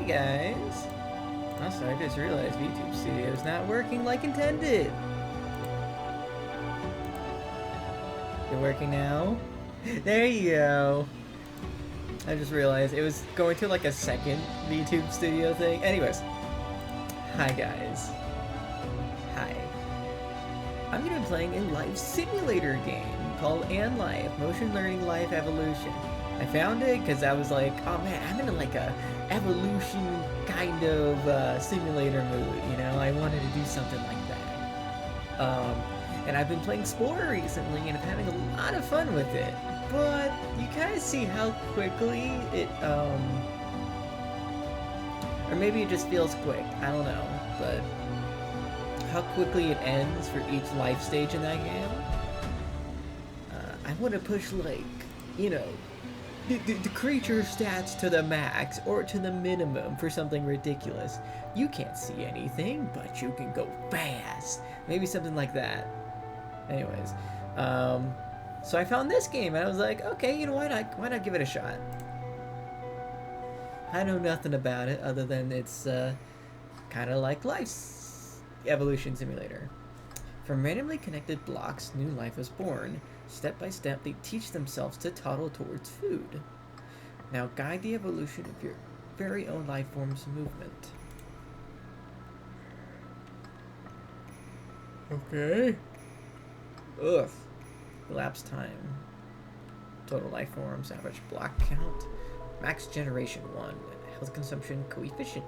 guys. Also, I just realized YouTube Studio is not working like intended. You're working now? There you go. I just realized it was going to like a second VTube Studio thing. Anyways. Hi guys. Hi. I'm gonna be playing a life simulator game called Anlife, Motion Learning Life Evolution. I found it because I was like, oh man, I'm in like a evolution kind of simulator mood, you know? I wanted to do something like that. And I've been playing Spore recently and I'm having a lot of fun with it. But you kind of see how quickly it, or maybe it just feels quick, I don't know, but how quickly it ends for each life stage in that game. I want to push, like, you know, the creature stats to the max or to the minimum for something ridiculous. You can't see anything, but you can go fast. Maybe something like that. Anyways, so I found this game and I was like, okay, you know, why not give it a shot? I know nothing about it other than it's kind of like Life's Evolution Simulator. From randomly connected blocks, new life is born. Step by step, they teach themselves to toddle towards food. Now guide the evolution of your very own life form's movement. Okay. Ugh. Elapsed time. Total life forms, average block count. Max generation 1. Health consumption coefficient.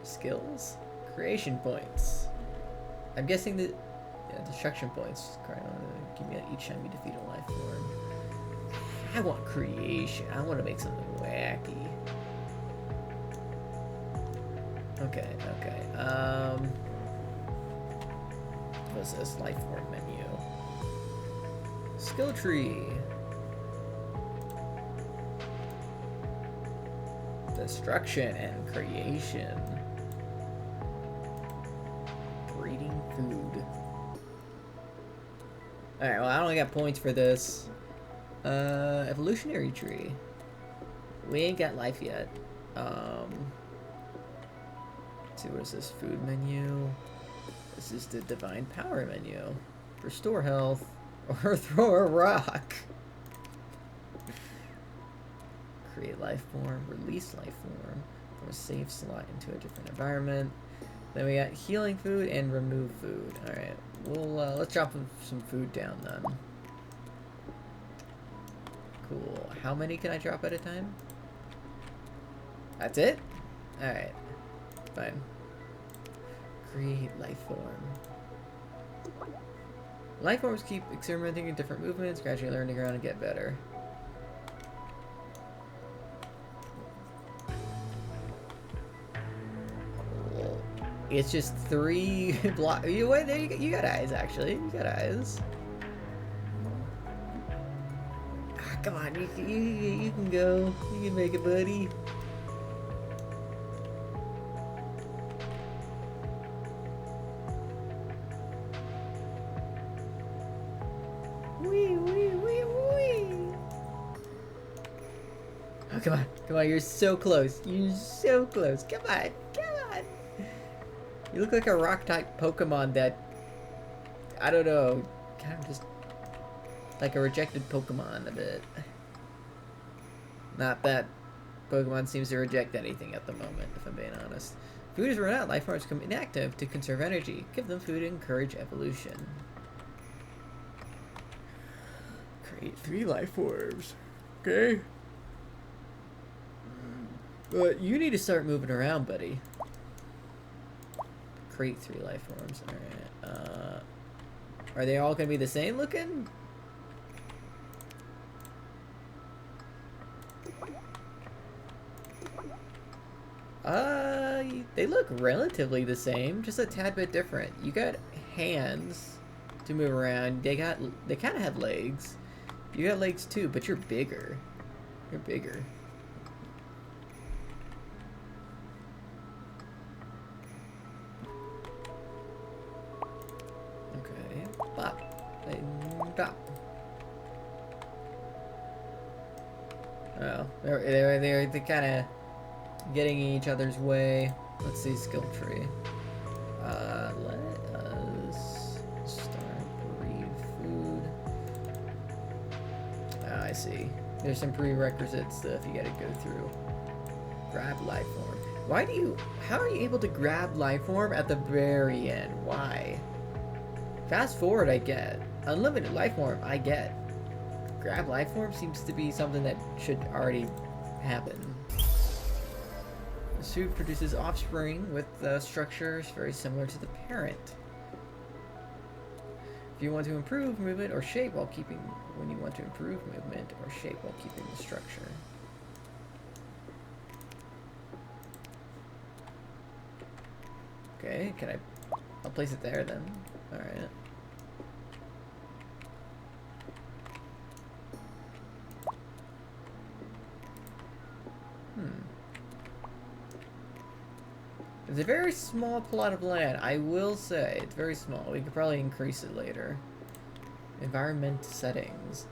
Skills. Creation points. I'm guessing that destruction points. Give me each time you defeat a life form. I want creation. I want to make something wacky. Okay. What's this? Life form menu. Skill tree. Destruction and creation. Breeding food. Alright, well, I only got points for this. Evolutionary tree. We ain't got life yet. Let's see, what is this? Food menu. This is the divine power menu. Restore health or throw a rock. Create life form, release life form from a safe slot into a different environment. Then we got healing food and remove food. Alright, well, let's drop some food down then. Cool. How many can I drop at a time? That's it? Alright. Fine. Create life form. Life forms keep experimenting in different movements, gradually learn to grow and get better. It's just 3 blocks. You wait there. You got eyes, actually. You got eyes. Ah, come on, you can go. You can make it, buddy. Wee. Oh, come on. You're so close. You're so close. Come on. You look like a rock-type Pokemon that, I don't know, kind of just like a rejected Pokemon a bit. Not that Pokemon seems to reject anything at the moment, if I'm being honest. Food is run out, life forms become inactive to conserve energy. Give them food and encourage evolution. Create 3 life forms. Okay. But you need to start moving around, buddy. Create 3 life forms. Alright. Are they all gonna be the same looking? They look relatively the same, just a tad bit different. You got hands to move around. They kind of have legs. You got legs too, but you're bigger. You're bigger. Bop. Oh, they kind of Getting in each other's way. Let's see skill tree. Let us start breed food. Oh, I see. There's some prerequisite stuff you gotta go through. Grab life form. How are you able to grab life form at the very end? Why? Fast forward, I get. Unlimited life form, I get. Grab life form seems to be something that should already happen. The suit produces offspring with structures very similar to the parent. If you want to improve movement or shape while keeping... When you want to improve movement or shape while keeping the structure. Okay, I'll place it there then. Alright. It's a very small plot of land, I will say. It's very small. We could probably increase it later. Environment settings.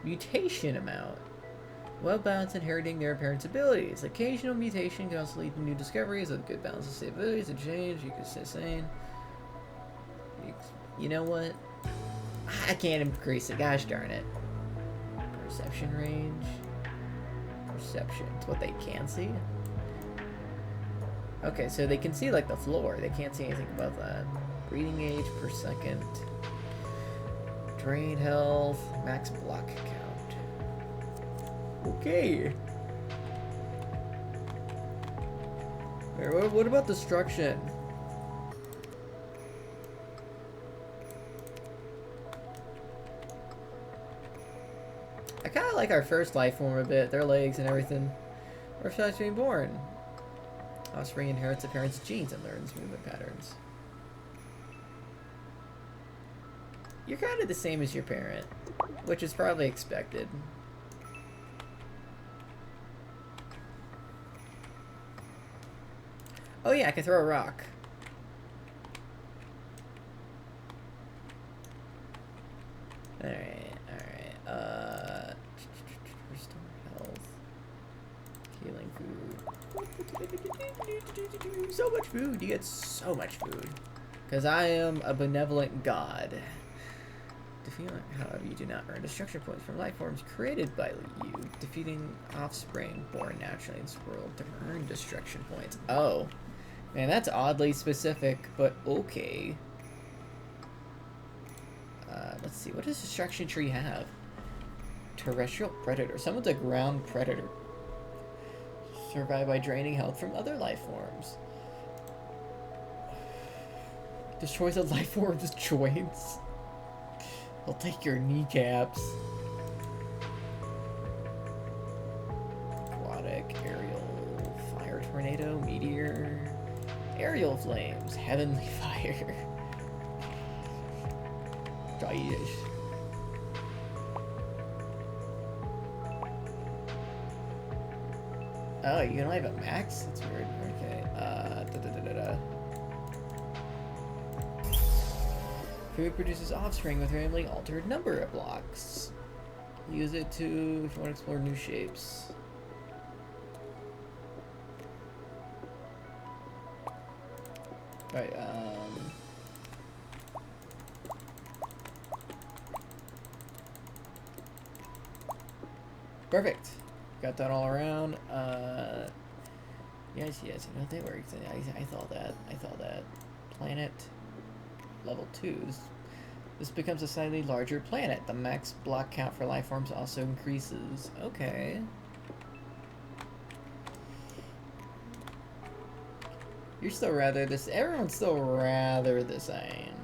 Mutation amount. Well-balanced inheriting their parents' abilities. Occasional mutation can also lead to new discoveries with good balance of state abilities and change. You could say sane. You know what? I can't increase it. Gosh darn it. Perception range. Perception. It's what they can see. Okay, so they can see like the floor. They can't see anything above that. Breathing age per second. Drain health. Max block count. Okay. What about destruction? I kind of like our first life form a bit. Their legs and everything. Or first being born. Offspring inherits a parent's genes and learns movement patterns. You're kind of the same as your parent, which is probably expected. Oh yeah, I can throw a rock. Alright, alright. Restore health. Healing food. So much food! You get so much food. Because I am a benevolent god. However, you do not earn destruction points from life forms created by you. Defeating offspring born naturally in this world to earn destruction points. Oh. Man, that's oddly specific, but okay. Let's see. What does destruction tree have? Terrestrial predator. Someone's a ground predator. Survive by draining health from other life forms. Destroys a life form's joints. I'll take your kneecaps. Aquatic, aerial, fire tornado, meteor, aerial flames, heavenly fire. Gosh. Oh, you can only have a max? That's weird. Okay. Food produces offspring with randomly altered number of blocks. Use it if you want to explore new shapes. Right, perfect. Got that all around. Yes, you know they work. I thought that. Planet level 2. This becomes a slightly larger planet. The max block count for life forms also increases. Okay. You're still rather this. Everyone's still rather the same.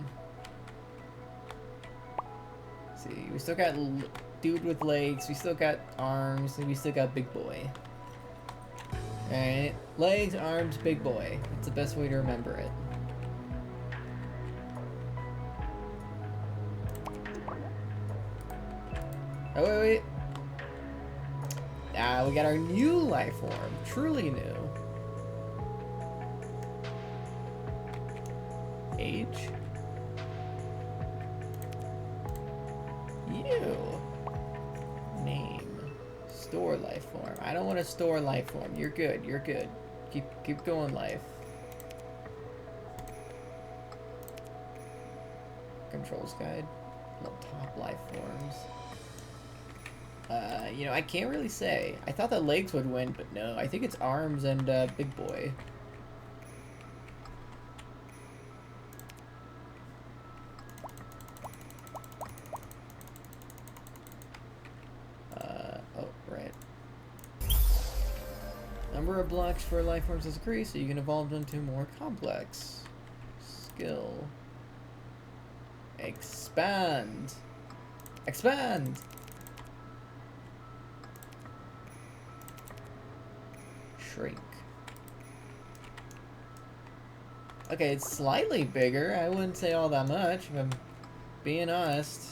See, we still got dude with legs. We still got arms, and we still got big boy. Alright, legs, arms, big boy. That's the best way to remember it. Oh, wait. Ah, we got our new life form. Truly new. Age. You. Name. Store life form. I don't want to store life form. You're good. You're good. Keep going, life. Controls guide. Top life forms. You know, I can't really say. I thought that legs would win, but no. I think it's arms and Big Boy. Oh, right. Number of blocks for life forms has increased, so you can evolve them to more complex. Skill. Expand. Expand! Shrink. Okay, it's slightly bigger. I wouldn't say all that much, if I'm being honest.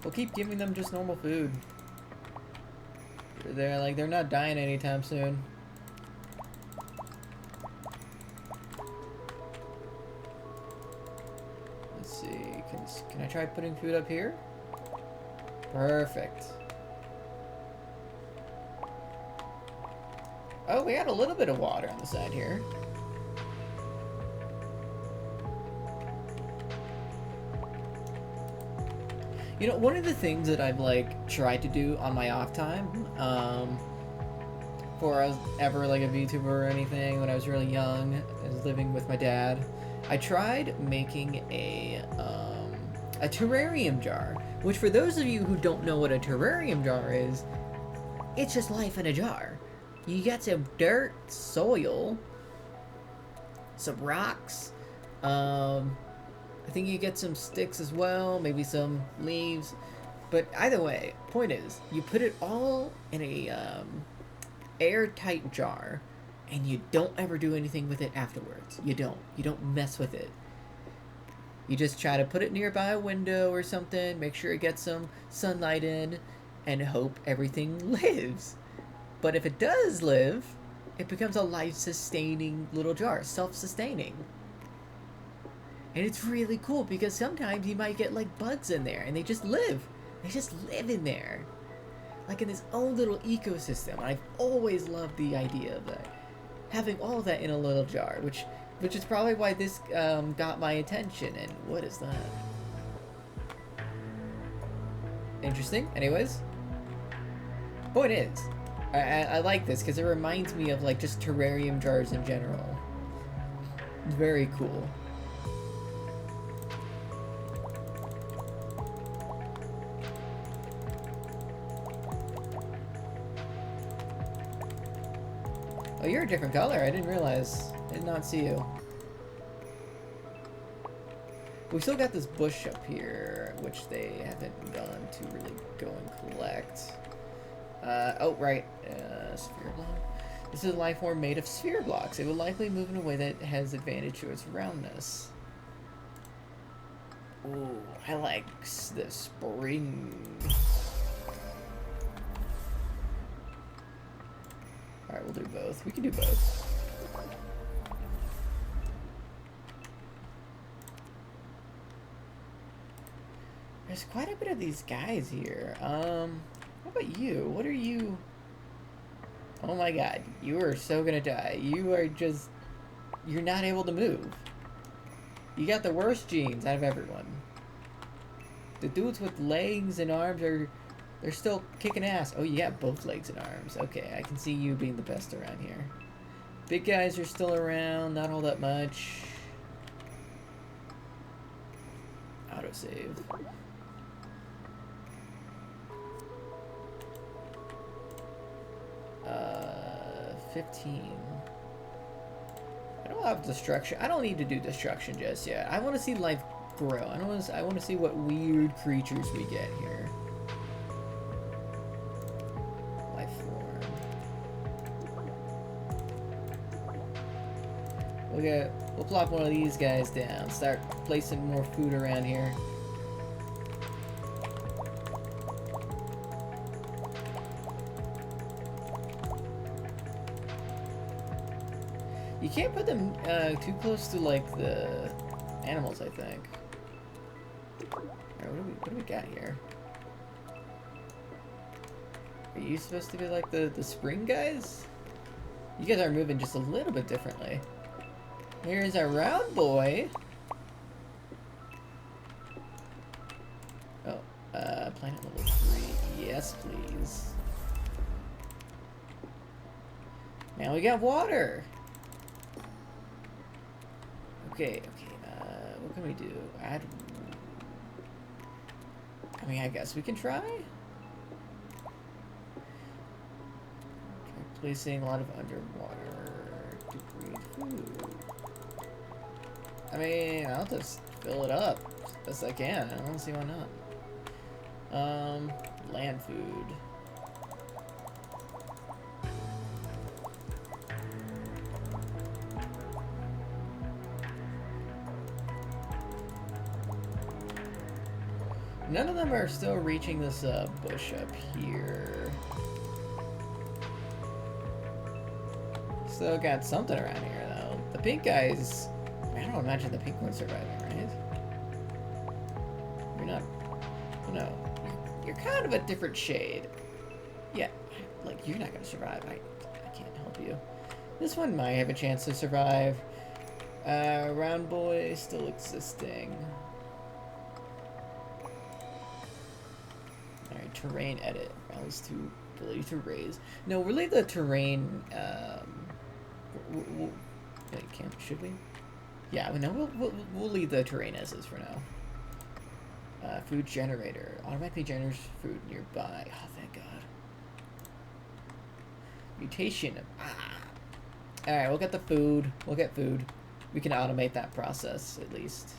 We'll keep giving them just normal food. They're not dying anytime soon. Let's see. Can I try putting food up here? Perfect. Oh, we had a little bit of water on the side here. You know, one of the things that I've like tried to do on my off time, before I was ever like a VTuber or anything, when I was really young, I was living with my dad. I tried making a terrarium jar, which for those of you who don't know what a terrarium jar is, it's just life in a jar. You get some dirt, soil, some rocks, I think you get some sticks as well, maybe some leaves. But either way, point is, you put it all in a airtight jar, and you don't ever do anything with it afterwards. You don't mess with it. You just try to put it nearby a window or something, make sure it gets some sunlight in, and hope everything lives. But if it does live, it becomes a life-sustaining little jar, self-sustaining. And it's really cool because sometimes you might get like bugs in there and they just live. They just live in there. Like in this own little ecosystem. I've always loved the idea of that. Having all of that in a little jar, which is probably why this got my attention. And what is that? Interesting. Anyways. Point is, I like this because it reminds me of like just terrarium jars in general. Very cool. Oh, you're a different color. I didn't realize. I did not see you. We still got this bush up here, which they haven't gone to really go and collect. Oh, right. Sphere block. This is a life form made of sphere blocks. It will likely move in a way that has advantage to its roundness. Ooh, I like the spring. Alright, we'll do both. We can do both. There's quite a bit of these guys here. How about you? What are you? Oh my god, you are so gonna die. You are just... You're not able to move. You got the worst genes out of everyone. The dudes with legs and arms are... They're still kicking ass. Oh, you got both legs and arms. Okay, I can see you being the best around here. Big guys are still around, not all that much. Autosave. 15. I don't have destruction. I don't need to do destruction just yet. I want to see life grow. I want to see what weird creatures we get here. Life form. We'll plop one of these guys down. Start placing more food around here. You can't put them too close to like the animals, I think. Alright, what do we got here? Are you supposed to be like the spring guys? You guys are moving just a little bit differently. Here's our round boy. Oh, planet level 3. Yes, please. Now we got water. Okay, what can we do? Add... I mean, I guess we can try? Placing a lot of underwater to breed food. I mean, I'll just fill it up as best I can. I don't see why not. Land food. None of them are still reaching this bush up here. Still got something around here though. The pink guys, I don't imagine the pink one's surviving, right? You're not. No, you're kind of a different shade. Yeah, like you're not gonna survive. I can't help you. This one might have a chance to survive. Round boy still existing. Alright, terrain edit. Allows to ability to raise. No, we'll leave the terrain. Wait, should we? Yeah, no, we'll leave the terrain as is for now. Food generator. Automatically generates food nearby. Oh, thank God. Mutation. Alright, we'll get the food. We'll get food. We can automate that process, at least.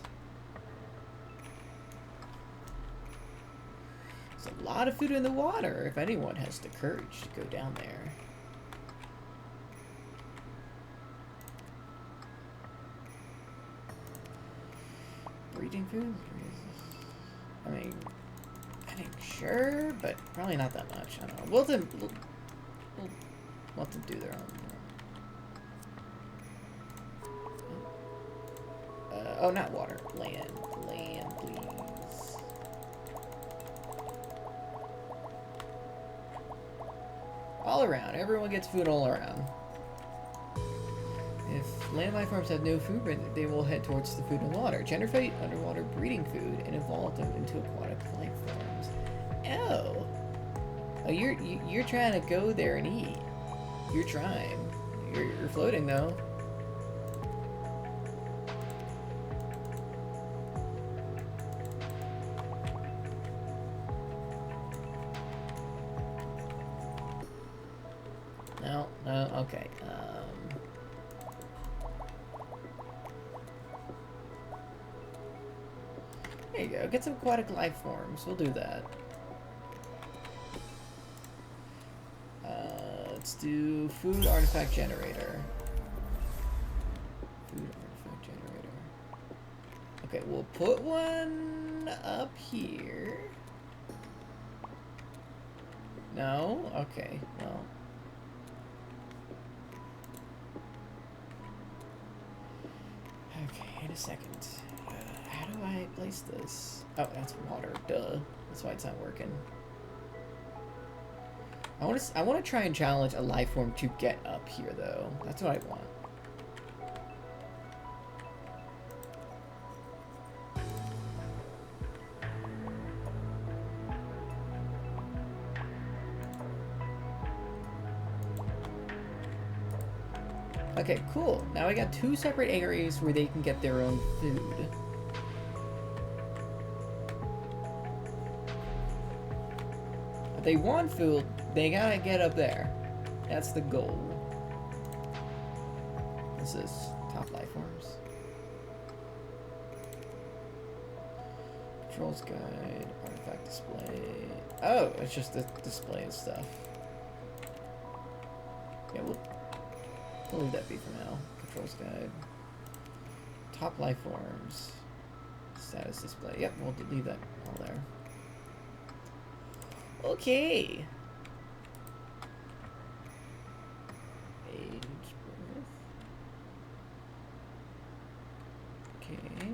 There's a lot of food in the water, if anyone has the courage to go down there. Breeding food? I mean, sure, but probably not that much. I don't know. We'll let them do their own. Oh, not water. Land, please. All around. Everyone gets food all around. If land life forms have no food, they will head towards the food and water. Generate underwater breeding food and evolve them into aquatic life forms. Oh, you're trying to go there and eat. You're trying. You're floating though. No, okay. There you go. Get some aquatic life forms. We'll do that. Let's do food artifact generator. Food artifact generator. Okay, we'll put one up here. No? Okay, well. Okay, in a second. How do I place this? Oh, that's water. Duh. That's why it's not working. I want to try and challenge a life form to get up here, though. That's what I want. Okay, cool. Now I got 2 separate areas where they can get their own food. If they want food, they gotta get up there. That's the goal. This is top life forms. Controls guide, artifact display. Oh, it's just the display and stuff. Yeah, we'll leave that be for now. Controls guide. Top life forms. Status display. Yep, we'll leave that all there. Okay. Age, birth. Okay.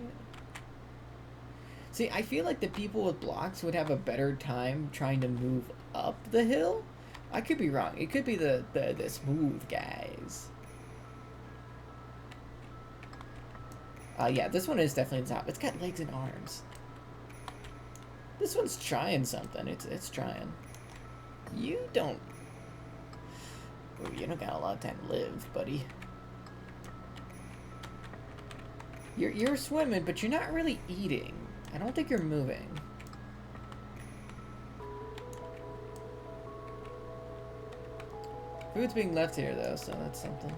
See, I feel like the people with blocks would have a better time trying to move up the hill, I could be wrong. It could be the smooth guys. Yeah, this one is definitely the top. It's got legs and arms. This one's trying something. It's trying. You don't... Ooh, you don't got a lot of time to live, buddy. You're swimming, but you're not really eating. I don't think you're moving. Food's being left here, though, so that's something.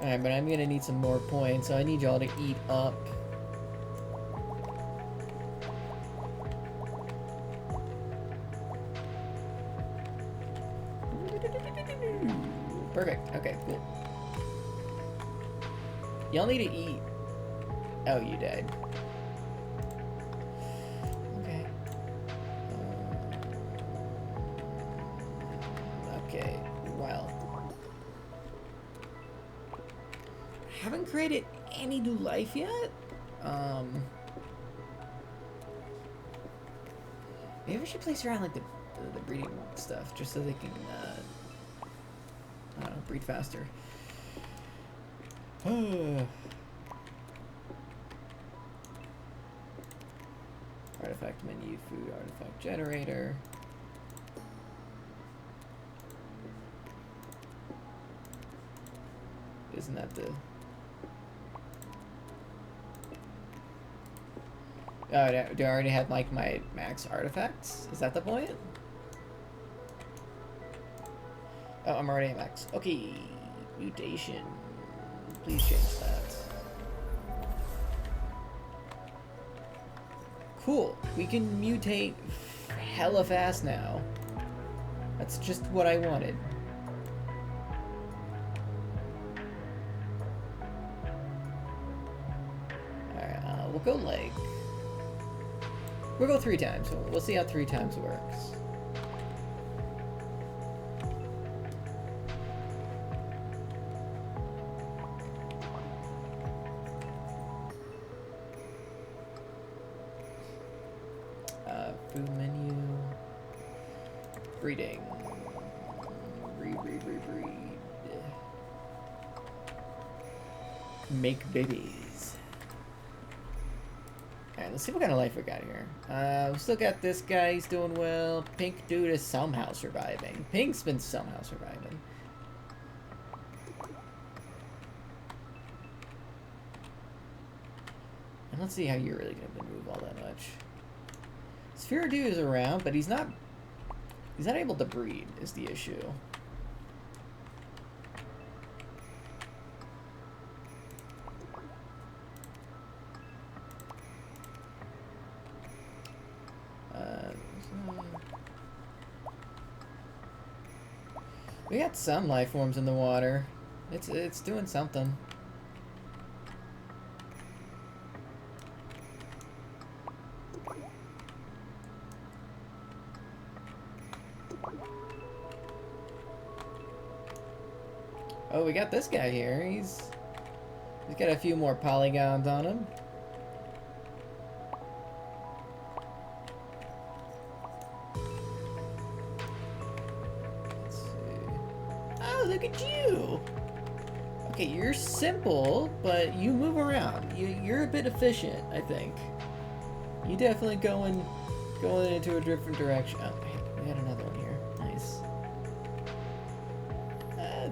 Alright, but I'm gonna need some more points, so I need y'all to eat up. Perfect. Okay, cool. Y'all need to eat. Oh, you died. Okay. Okay, well. Haven't created any new life yet? Maybe we should place around like the breeding stuff, just so they can, I don't know, breed faster. Artifact menu, food, artifact generator. Isn't that the... Oh, do I already have like my max artifacts? Is that the point? Oh, I'm already at max. Okay, mutation. Please change that. Cool. We can mutate hella fast now. That's just what I wanted. Alright, we'll go like... We'll go 3 times. We'll see how 3 times works. Food menu. Breeding. Breed. Make babies. Alright, let's see what kind of life we got here. We still got this guy, he's doing well. Pink dude is somehow surviving. Pink's been somehow surviving. And let's see how you're really gonna move all that much. Sphere dude is around, but he's not able to breed is the issue. We got some life forms in the water. It's doing something. Oh, we got this guy here. He's got a few more polygons on him. Let's see. Oh, look at you! Okay, you're simple, but you move around. You're a bit efficient, I think. You definitely going into a different direction. Oh, hey, we got another one here. Nice.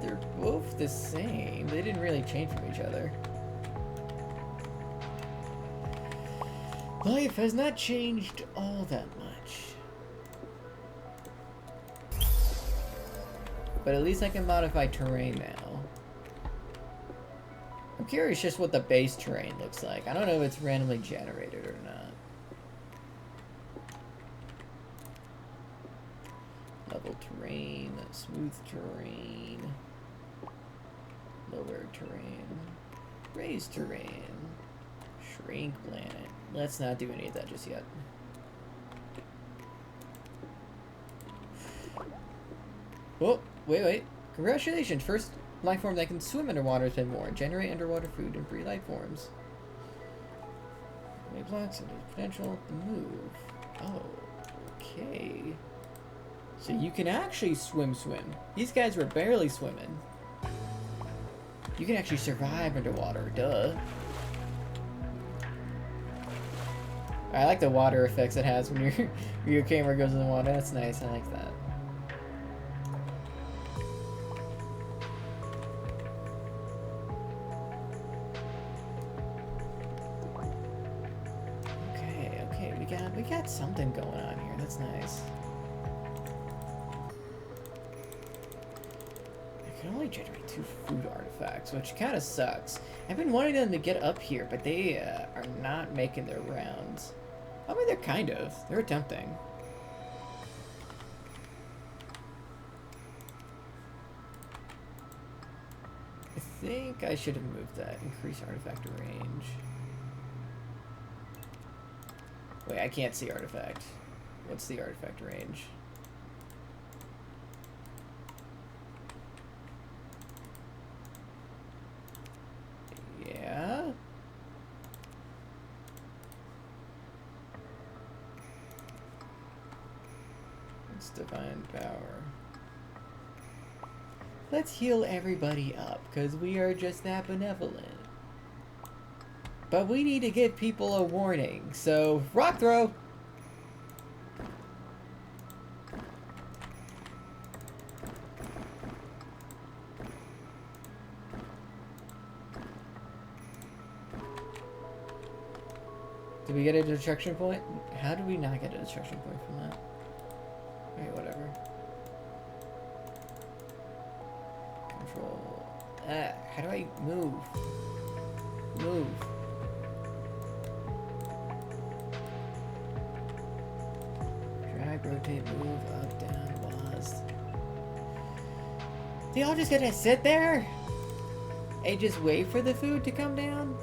They're both the same. They didn't really change from each other. Life has not changed all that much. But at least I can modify terrain now. I'm curious just what the base terrain looks like. I don't know if it's randomly generated or not. Level terrain, smooth terrain, lower terrain, raised terrain, shrink planet. Let's not do any of that just yet. Oh, wait. Congratulations, first life form that can swim underwater has been born. Generate underwater food and breed life forms. Make complex and the potential to move. Oh, okay. So you can actually swim. These guys were barely swimming. You can actually survive underwater, duh. I like the water effects it has when your camera goes in the water. That's nice, I like that. Okay, we got something going on here. That's nice. I can only generate 2 food artifacts, which kind of sucks. I've been wanting them to get up here, but they are not making their rounds. I mean, they're kind of. They're attempting. I think I should have moved that. Increase artifact range. Wait, I can't see artifact. What's the artifact range? Yeah. It's divine power. Let's heal everybody up, because we are just that benevolent. But we need to give people a warning, so rock throw! Did we get a destruction point? How do we not get a destruction point from that? Okay, whatever. Control. How do I move? Move. Drag, rotate, move, up, down, Bois. They all just gonna sit there? And just wait for the food to come down?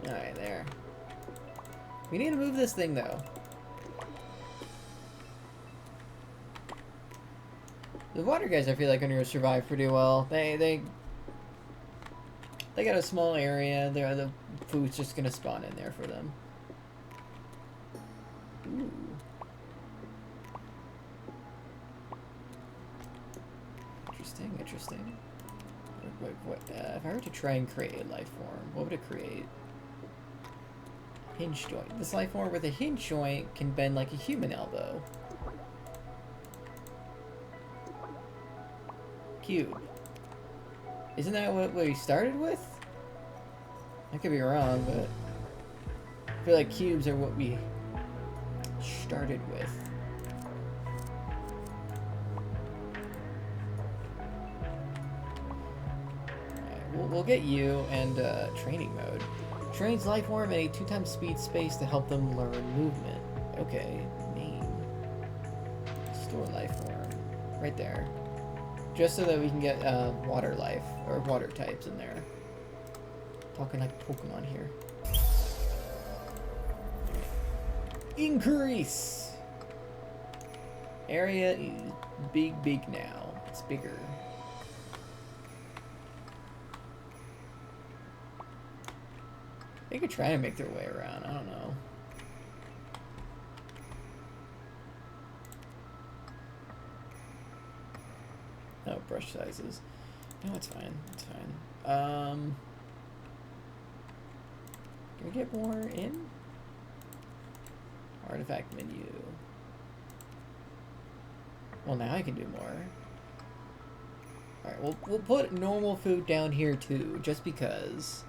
Alright, there. We need to move this thing, though. The water guys, I feel like, are going to survive pretty well. They got a small area. The food's just going to spawn in there for them. Ooh. Interesting. What? If I were to try and create a life form, what would it create? Hinge joint. This life form with a hinge joint can bend like a human elbow. Cube. Isn't that what we started with? I could be wrong, but I feel like cubes are what we started with. Alright, we'll get you and training mode. Trains life form at a 2x speed space to help them learn movement. Okay, name. Store life form. Right there. Just so that we can get water life, or water types in there. Talking like Pokemon here. Increase! Area is big now. It's bigger. They could try to make their way around. I don't know. No, brush sizes. No, it's fine. It's fine. Can we get more in? Artifact menu. Well, now I can do more. Alright, we'll put normal food down here too, just because.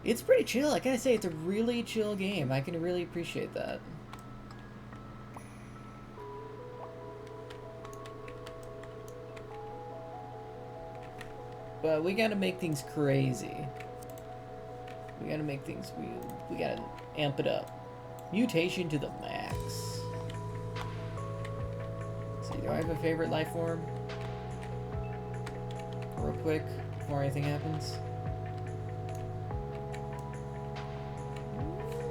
It's pretty chill. I gotta say, it's a really chill game. I can really appreciate that. But we gotta make things crazy. We gotta make things, we gotta amp it up. Mutation to the max. Let's see, do I have a favorite life form? Real quick, before anything happens.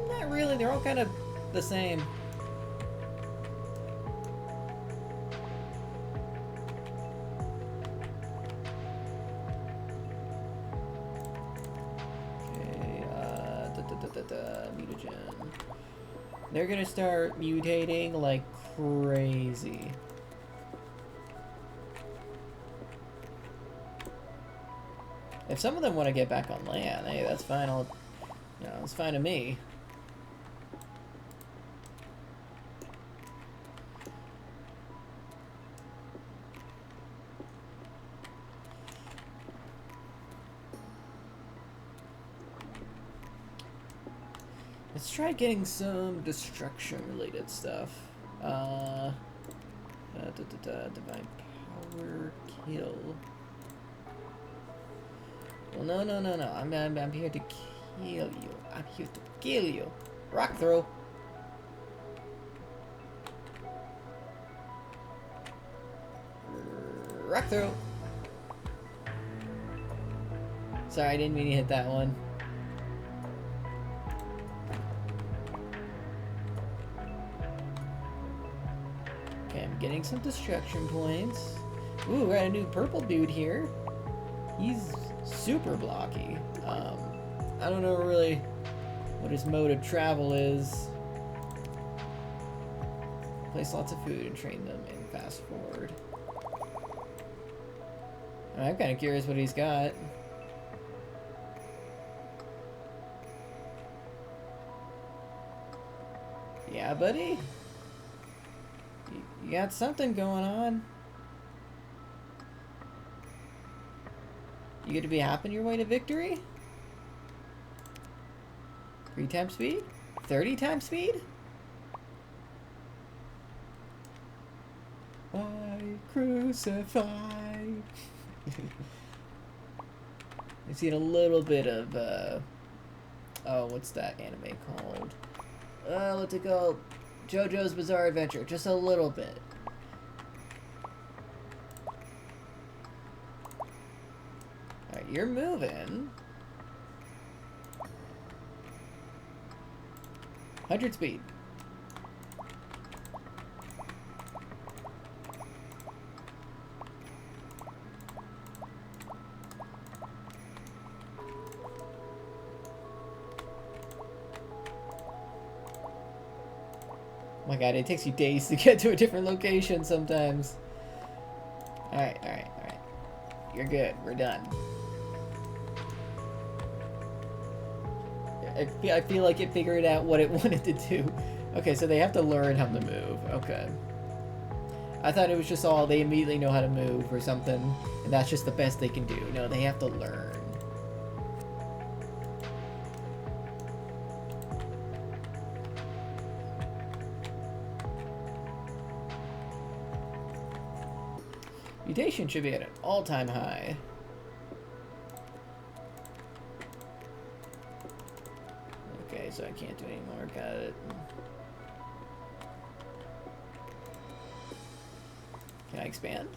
Not really, they're all kind of the same. Mutagen. They're gonna start mutating like crazy. If some of them want to get back on land, hey, that's fine. It's fine to me. Let's try getting some destruction-related stuff. Divine power kill. Well, no. I'm here to kill you. I'm here to kill you. Rock throw. Rock throw. Sorry, I didn't mean to hit that one. Okay, I'm getting some destruction points. Ooh, we got a new purple dude here. He's super blocky. I don't know really what his mode of travel is. Place lots of food and train them in fast forward. I'm kind of curious what he's got. Yeah, buddy? You got something going on. You get to be hopping your way to victory? 3 times speed? 30 times speed? I crucify. I've seen a little bit of, oh, what's that anime called? What's it called? JoJo's Bizarre Adventure. Just a little bit. Alright, you're moving. 100 speed. Oh my god, it takes you days to get to a different location sometimes. Alright. You're good. We're done. I feel like it figured out what it wanted to do. Okay, so they have to learn how to move. Okay. I thought it was just all they immediately know how to move or something, and that's just the best they can do. No, they have to learn. Mutation should be at an all-time high. Okay, so I can't do any more. Got it. Can I expand?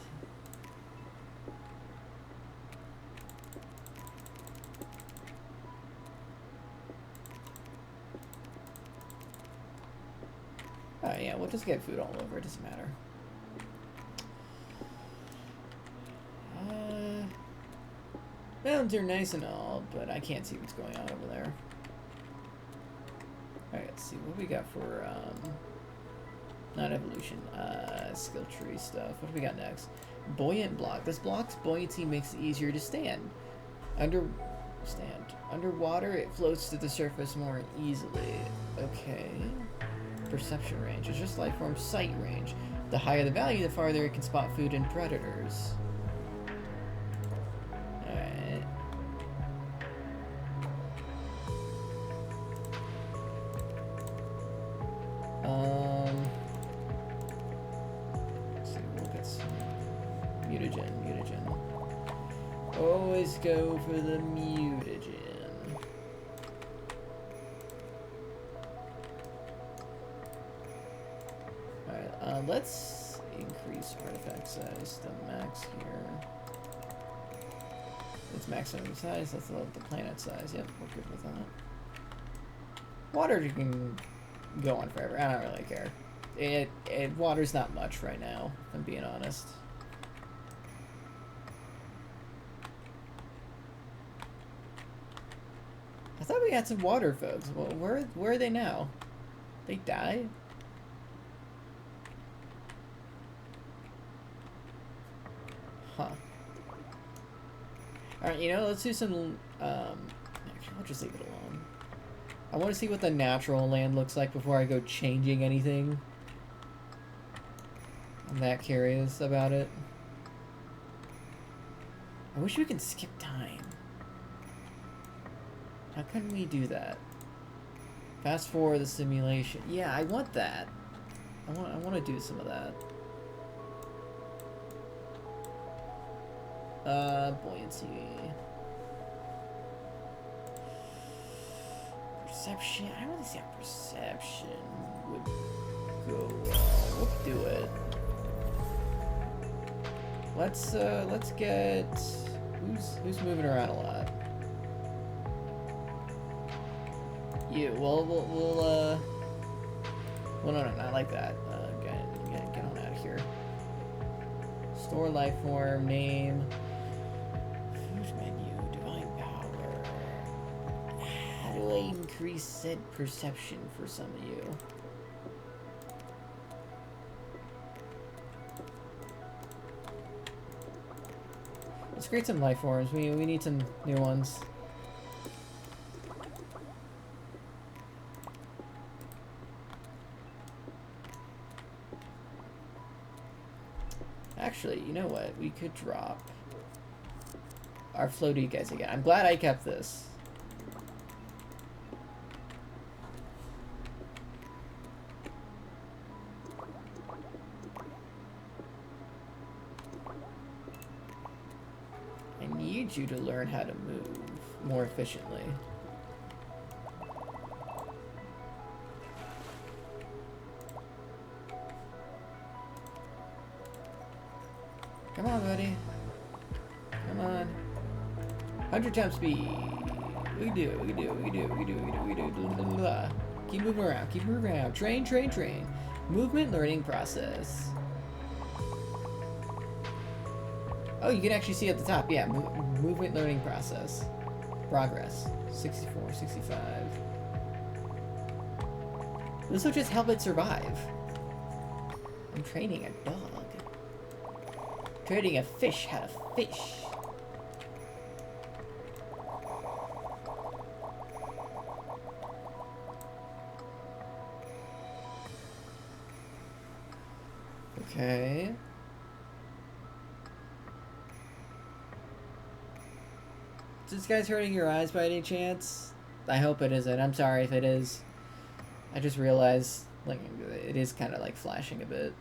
Oh yeah, we'll just get food all over. It doesn't matter. Mountains are nice and all, but I can't see what's going on over there. Alright, let's see what we got for, not evolution, skill tree stuff. What do we got next? Buoyant block. This block's buoyancy makes it easier to stand. Underwater, it floats to the surface more easily. Okay. Perception range. It's just life form sight range. The higher the value, the farther it can spot food and predators. Let's see, we'll get some mutagen. Always go for the mutagen. Let's increase artifact size to max here. It's maximum size, let's load the planet size. Yep, we're good with that. Water you can go on forever. I don't really care. Water's not much right now, if I'm being honest. I thought we had some water folks. Well, where are they now? They died? Huh. Alright, you know, let's do some, actually, I'll just leave it alone. I want to see what the natural land looks like before I go changing anything. I'm that curious about it. I wish we could skip time. How can we do that? Fast forward the simulation. Yeah, I want that. I want to do some of that. Buoyancy. Perception. I really see how perception would go well. We'll do it. Let's get who's moving around a lot. You. Well, no, not like that. Get on out of here. Store life form name. Food menu. Divine power. How do I increase said perception for some of you? Let's create some life forms. We need some new ones. Actually, you know what? We could drop our floaty guys again. I'm glad I kept this. I need you to learn how to move more efficiently. Come on, buddy. Come on. 100 times speed. We do. Blah, blah, blah. Keep moving around. Keep moving around. Train. Movement learning process. Oh, you can actually see at the top. Yeah, movement learning process. Progress. 64, 65. This will just help it survive. I'm training a dog. Training a fish how to fish. Okay. Is this guy's hurting your eyes by any chance? I hope it isn't. I'm sorry if it is. I just realized, like, it is kind of like flashing a bit.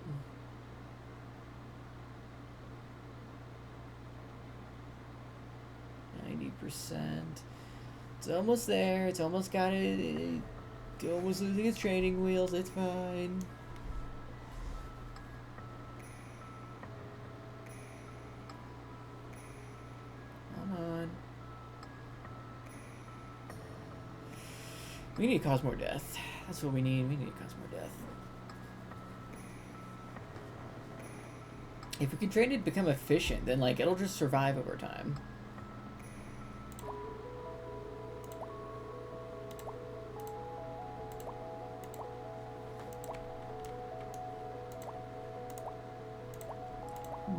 90%. It's almost there. It's almost got it. It's almost losing its training wheels. It's fine. Come on. We need to cause more death. That's what we need. We need to cause more death. If we can train it to become efficient, then like it'll just survive over time.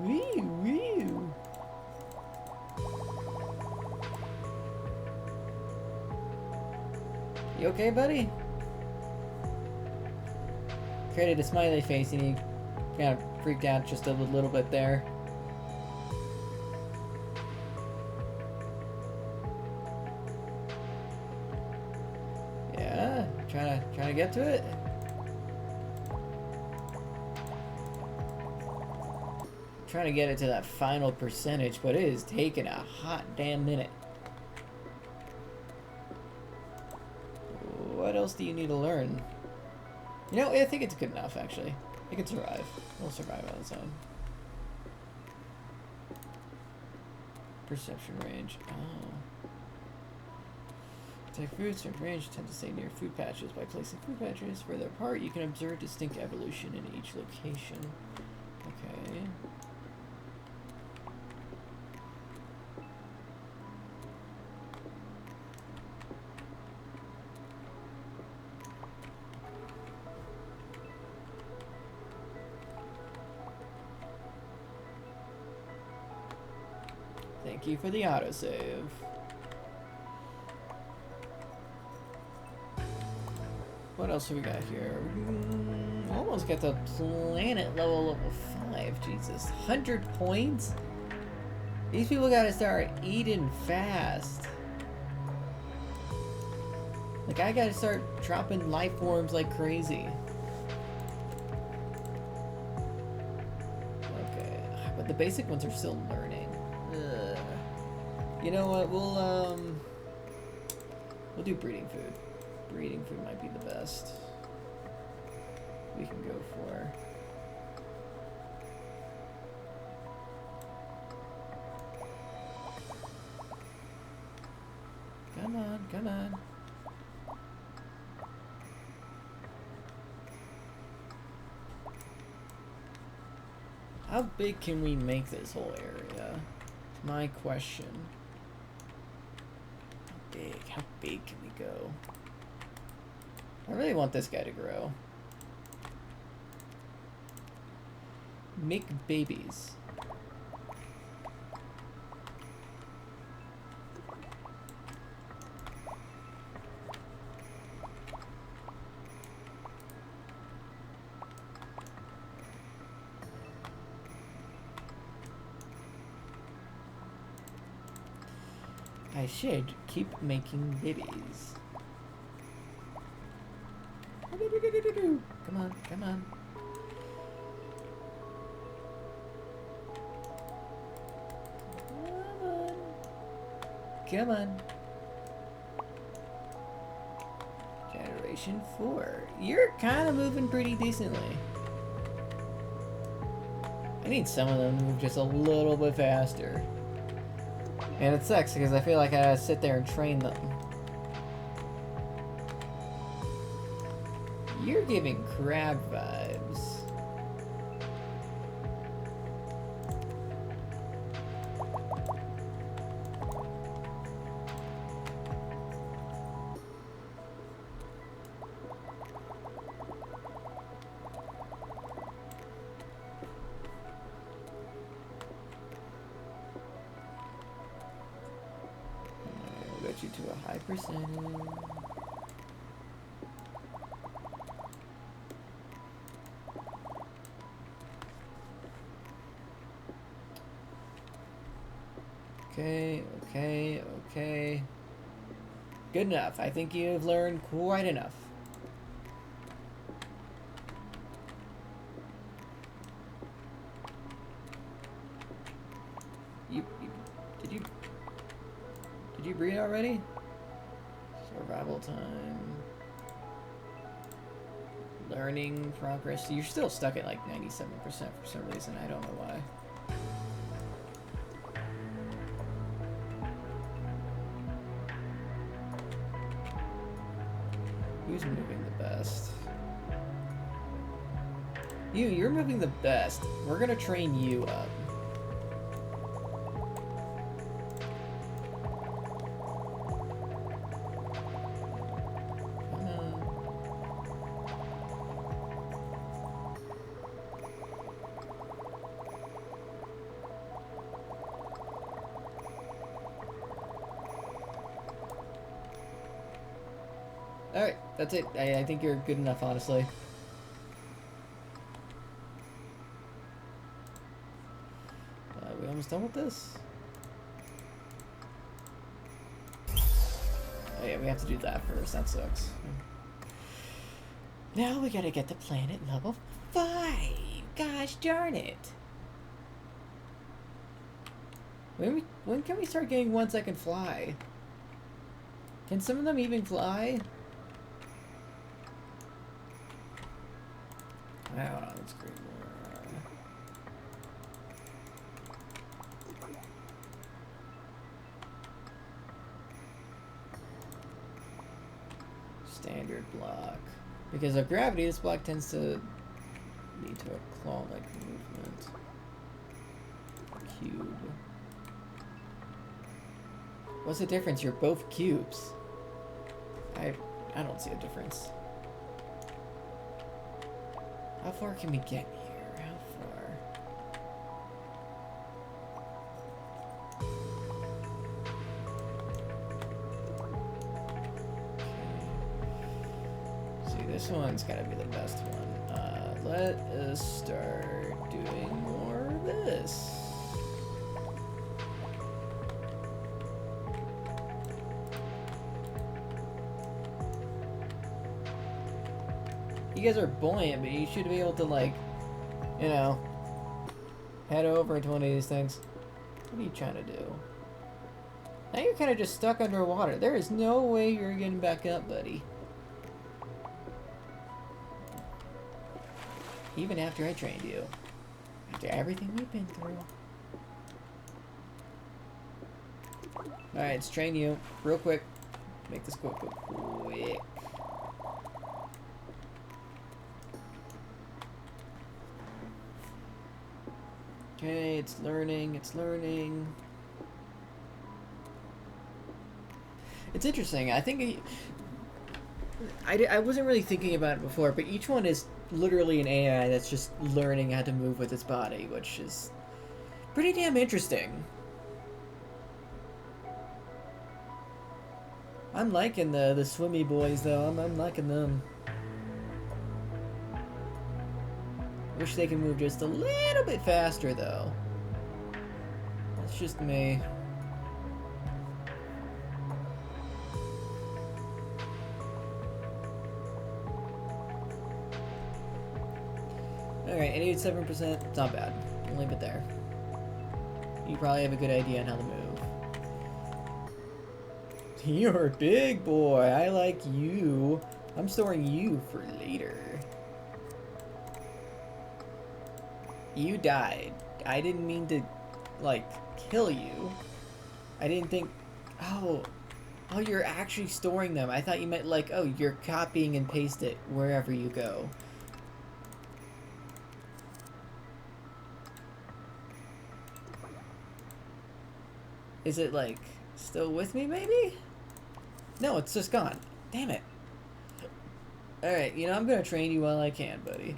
Wee. You okay, buddy? Created a smiley face and he kind of freaked out just a little bit there. Yeah, trying to get to it. Trying to get it to that final percentage, but it is taking a hot damn minute. What else do you need to learn? You know, I think it's good enough, actually. It can survive. It'll survive on its own. Perception range. Oh. Attack food, certain range, tend to stay near food patches. By placing food patches further apart, you can observe distinct evolution in each location. Okay. Thank you for the autosave. What else have we got here? Almost got the planet level 5. Jesus. 100 points? These people gotta start eating fast. Like, I gotta start dropping life forms like crazy. Okay. But the basic ones are still learning. Ugh. You know what? We'll do breeding food. Breeding food might be the best we can go for. Come on, come on. How big can we make this whole area? My question. How big can we go? I really want this guy to grow. Make babies. I should keep making babies. Come on, come on. Come on. Generation 4. You're kind of moving pretty decently. I need some of them to move just a little bit faster. And it sucks because I feel like I gotta sit there and train them. You're giving crab vibes. We'll get you to a high percentage. Okay, okay, okay. Good enough. I think you've learned quite enough. Did you breed already? Survival time. Learning progress. You're still stuck at like 97% for some reason. I don't know why. Who's moving the best? You're moving the best. We're gonna train you up. Come on. Alright, that's it. I think you're good enough, honestly. We almost done with this? Oh yeah, we have to do that first. That sucks. Now we gotta get to planet level 5. Gosh darn it. When can we start getting ones that can fly? Can some of them even fly? Hold on, let's create more. Standard block. Because of gravity, this block tends to lead to a claw-like movement. Cube. What's the difference? You're both cubes. I don't see a difference. How far can we get here? How far? Okay. See, this one's gotta be the best one. Let us start doing more of this. You guys are buoyant, but you should be able to, like, you know, head over into one of these things. What are you trying to do? Now you're kind of just stuck underwater. There is no way you're getting back up, buddy. Even after I trained you. After everything we've been through. Alright, let's train you. Real quick. Make this quick. Okay, it's learning, it's learning. It's interesting. I think I wasn't really thinking about it before, but each one is literally an AI that's just learning how to move with its body, which is pretty damn interesting. I'm liking the swimmy boys, though. I'm liking them. Wish they could move just a little bit faster, though. That's just me. Alright, 87%. It's not bad. I'll leave it there. You probably have a good idea on how to move. You're a big boy. I like you. I'm storing you for later. You died. I didn't mean to, like, kill you. I didn't think... Oh, you're actually storing them. I thought you meant, like, oh, you're copying and paste it wherever you go. Is it, like, still with me, maybe? No, it's just gone. Damn it. Alright, you know, I'm gonna train you while I can, buddy.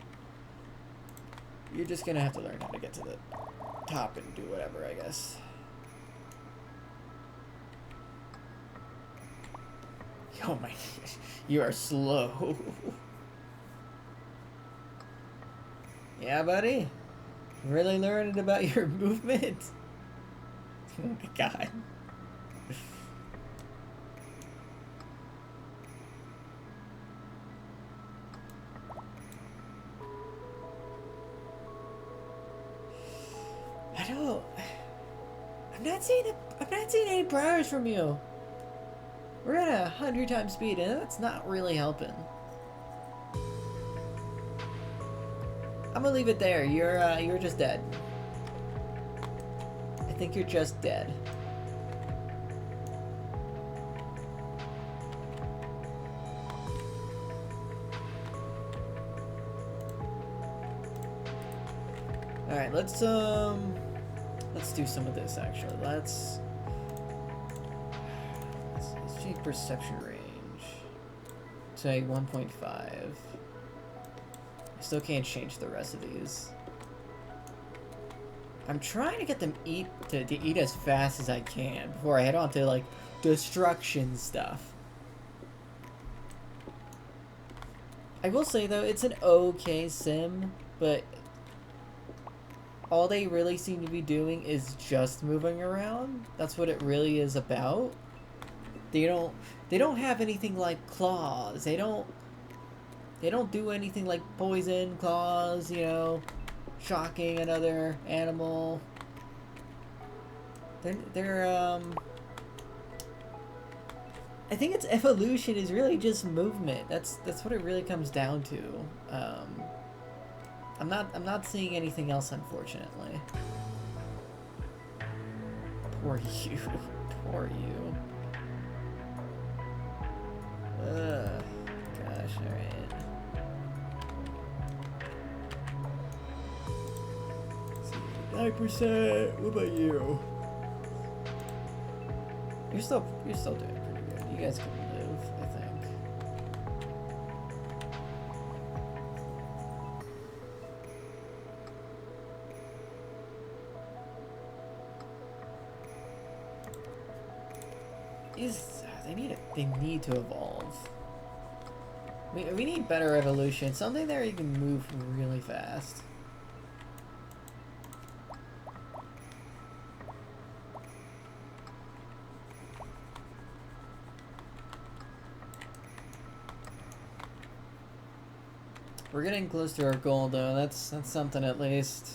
You're just gonna have to learn how to get to the top and do whatever, I guess. Oh my gosh, you are slow. Yeah, buddy? Really learning about your movement? Oh my god. I'm not seeing any progress from you. We're at 100 times speed, and that's not really helping. I'm gonna leave it there. You're just dead. I think you're just dead. Alright, let's do some of this actually. Let's change perception range to 1.5. I still can't change the rest of these. I'm trying to get them to eat as fast as I can before I head on to, like, destruction stuff. I will say though, it's an okay sim, but all they really seem to be doing is just moving around. That's what it really is about. They don't have anything like claws. They don't do anything like poison, claws, you know, shocking another animal. They're I think its evolution is really just movement. That's what it really comes down to. I'm not seeing anything else, unfortunately. Poor you. Poor you. Ugh. Gosh, alright. 9%. What about you? You're still doing pretty good. You guys can live, I think. They need to evolve. We need better evolution. Something there you can move really fast. We're getting close to our goal, though. That's something at least.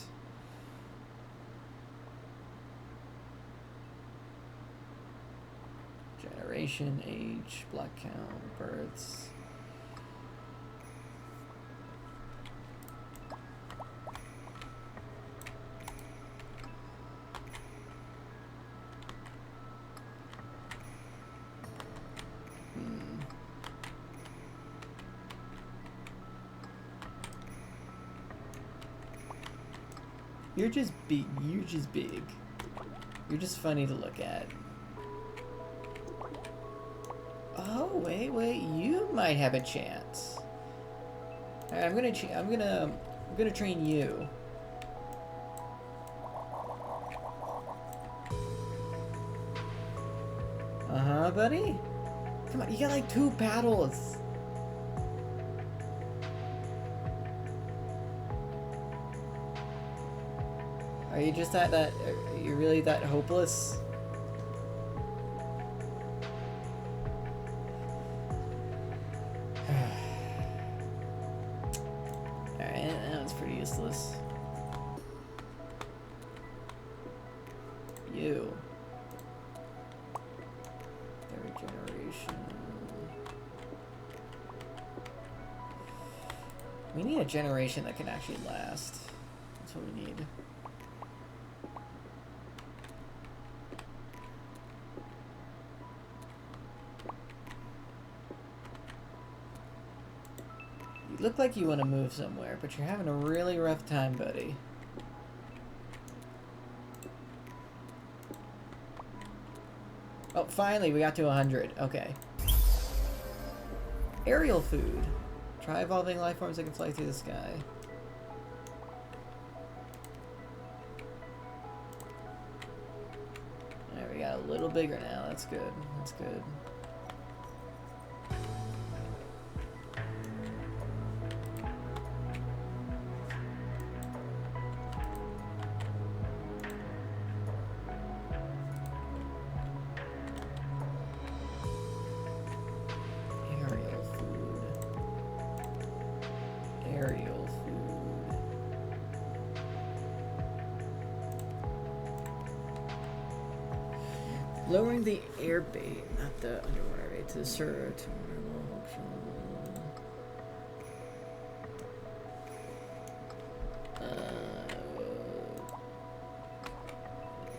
Generation, age, block count, births. You're just big. You're just big. You're just funny to look at. Oh, wait. You might have a chance. Alright, I'm gonna train you. Uh-huh, buddy. Come on, you got like 2 paddles. Are you just are you really that hopeless? Alright, that was pretty useless. You. 3rd generation. We need a generation that can actually last. That's what we need. You look like you want to move somewhere, but you're having a really rough time, buddy. Oh, finally, we got to 100. Okay. Aerial food. Try evolving life forms that can fly through the sky. Alright, we got a little bigger now. That's good. That's good. Lowering the air bait, not the underwater bait, to the surge.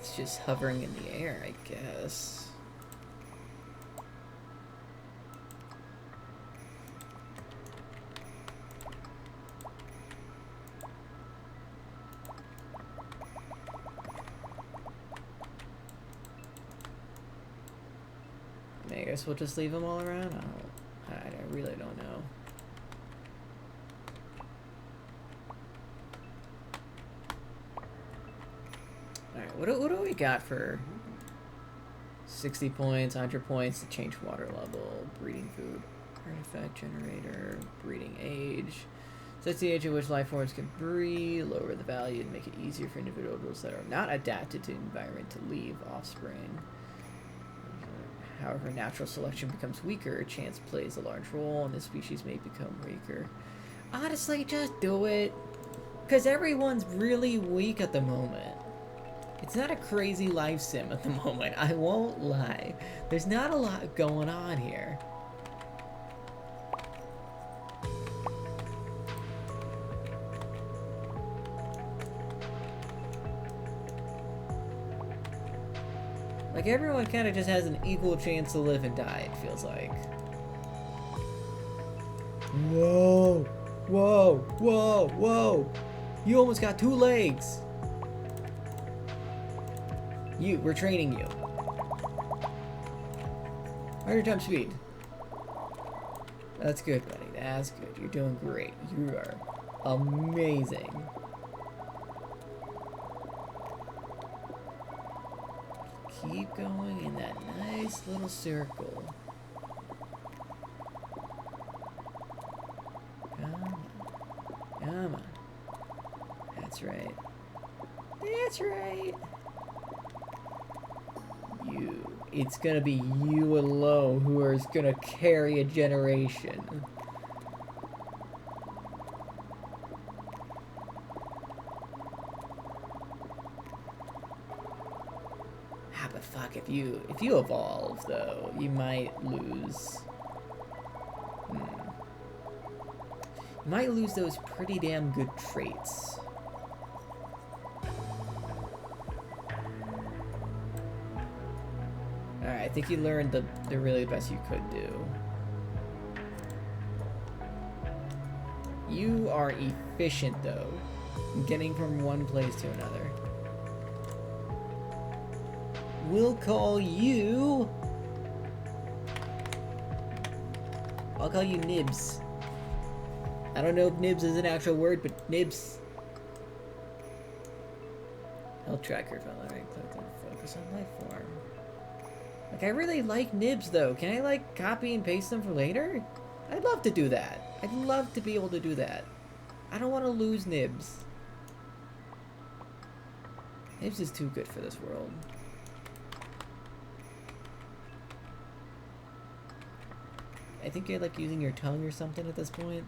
It's just hovering in the air, I guess. I guess we'll just leave them all around. I really don't know. Alright, what do we got for 60 points, 100 points to change water level, breeding food, artifact generator, breeding age. Sets the age at which life forms can breed, lower the value, and make it easier for individuals that are not adapted to the environment to leave offspring. However, natural selection becomes weaker, chance plays a large role, and the species may become weaker. Honestly, just do it. Because everyone's really weak at the moment. It's not a crazy life sim at the moment, I won't lie. There's not a lot going on here. Like, everyone kind of just has an equal chance to live and die, it feels like. Whoa! Whoa! Whoa! Whoa! You almost got 2 legs! We're training you. Higher jump speed. That's good, buddy. That's good. You're doing great. You are amazing. Keep going in that nice little circle. Come on. Come on. That's right. That's right. It's gonna be you alone who is gonna carry a generation. Ah, but fuck, if you evolve though, you might lose. You might lose those pretty damn good traits. Alright, I think you learned the really best you could do. You are efficient, though, getting from one place to another. We'll call you... I'll call you Nibs. I don't know if Nibs is an actual word, but Nibs. Health tracker, right click and focus on life form. Like, I really like Nibs, though. Can I, like, copy and paste them for later? I'd love to do that. I'd love to be able to do that. I don't want to lose Nibs. Nibs is too good for this world. I think you're, like, using your tongue or something at this point.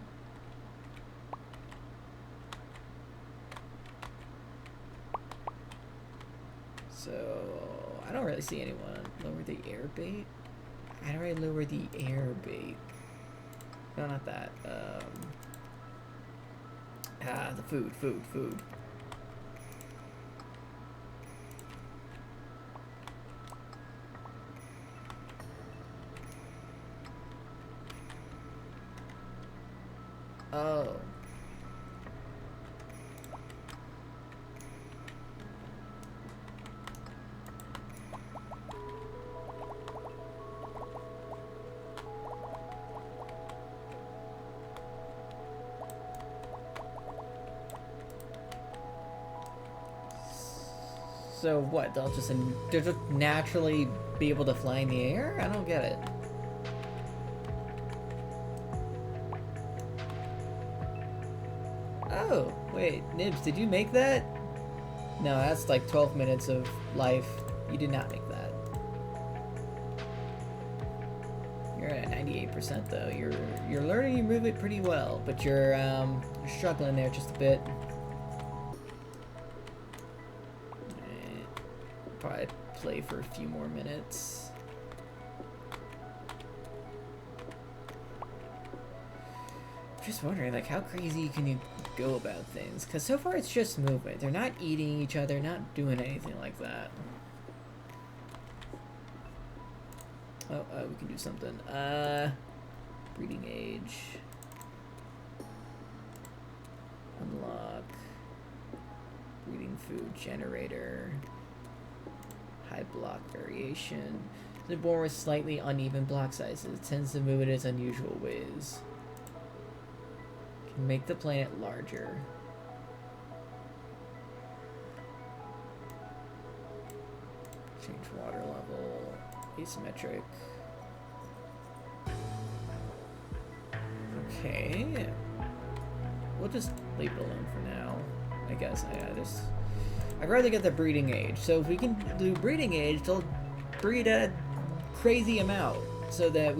So, I don't really see anyone. Lower the air bait? How do I lower the air bait? No, not that. The food. Oh. So what? They'll just naturally be able to fly in the air? I don't get it. Oh, wait, Nibs, did you make that? No, that's like 12 minutes of life. You did not make that. You're at 98% though. You're learning your movement pretty well, but you're struggling there just a bit. Probably play for a few more minutes. Just wondering, like, how crazy can you go about things? Because so far it's just movement. They're not eating each other, not doing anything like that. Oh, we can do something. Breeding age. Unlock. Breeding food generator. High block variation. The born with slightly uneven block sizes. Tends to move in its unusual ways. Can make the planet larger. Change water level. Asymmetric. Okay. We'll just leave it alone for now. I guess. I'd rather get the breeding age. So if we can do breeding age, they'll breed at a crazy amount so that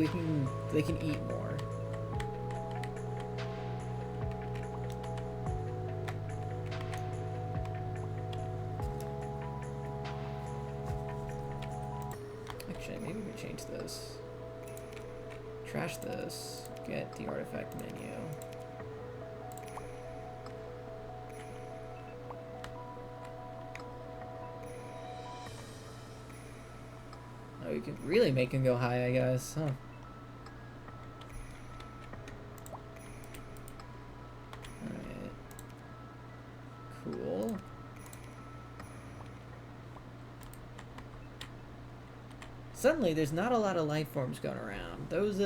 they can eat more. Actually, maybe we can change this. Trash this. Get the artifact menu. you can really make him go high, I guess. Huh. Alright. Cool. Suddenly, there's not a lot of life forms going around. Those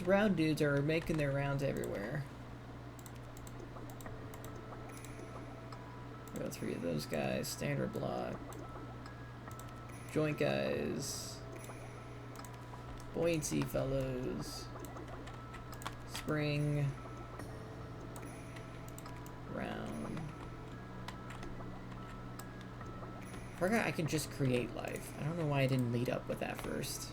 round dudes are making their rounds everywhere. We got 3 of those guys. Standard block. Joint guys. Buoyancy fellows. Spring. Round. I forgot I can just create life. I don't know why I didn't lead up with that first.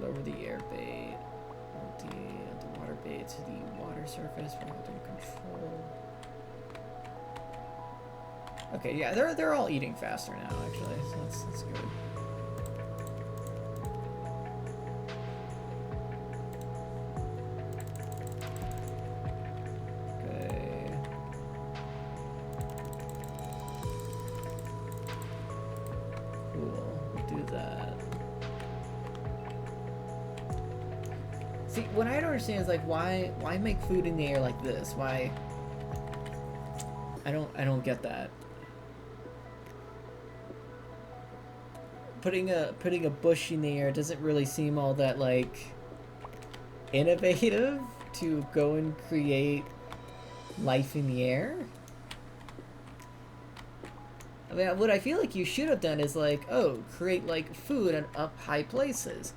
Lower the air bait. The water bait to the water surface for holding control. Okay, yeah, they're all eating faster now, actually, so that's good. Okay. Cool, we'll do that. See, what I don't understand is like why make food in the air like this? Why? I don't get that. Putting a bush in the air doesn't really seem all that like innovative to go and create life in the air. I mean, what I feel like you should have done is like, oh, create like food in up high places.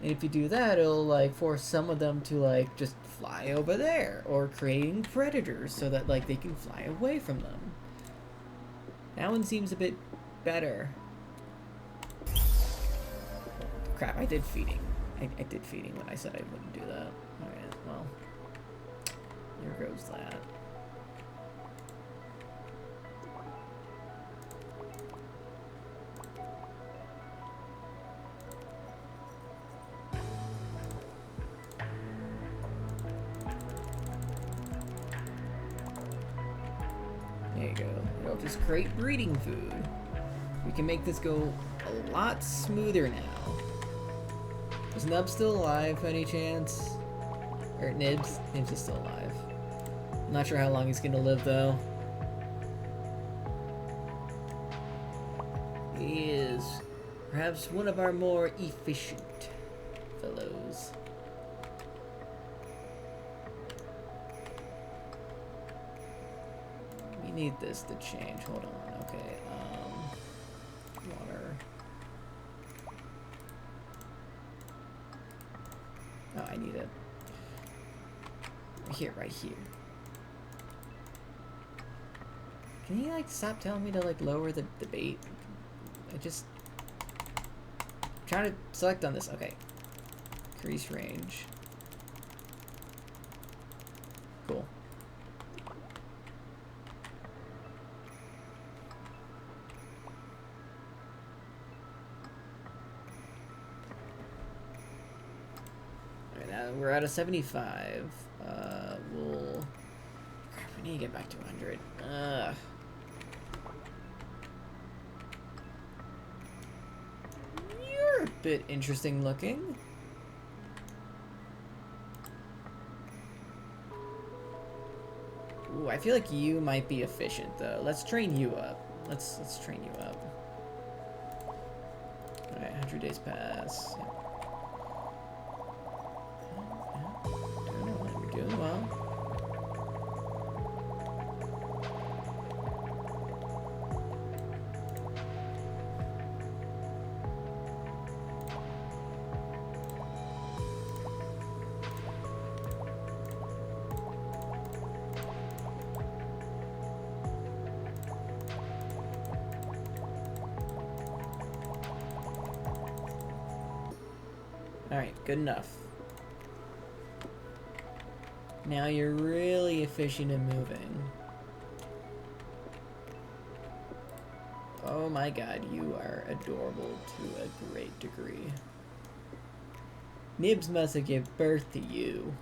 And if you do that, it'll like force some of them to like just fly over there, or creating predators so that like they can fly away from them. That one seems a bit better. Crap, I did feeding. I did feeding when I said I wouldn't do that. Alright, well. There goes that. There you go. It'll just create breeding food. We can make this go a lot smoother now. Is Nub still alive, any chance? Or Nibs? Nibs is still alive. I'm not sure how long he's gonna live, though. He is perhaps one of our more efficient fellows. We need this to change. Hold on. Okay. Water. Oh, I need it. Right here. Can you, like, stop telling me to, like, lower the bait? I'm trying to select on this. Okay. Increase range. Cool. We're at a 75. We need to get back to 100. You're a bit interesting looking. Ooh, I feel like you might be efficient though. Let's train you up. Let's train you up. All right, 100 days pass. Yeah. Doing well. All right, good enough. Now you're really efficient in moving. Oh my god, you are adorable to a great degree. Nibs must have given birth to you.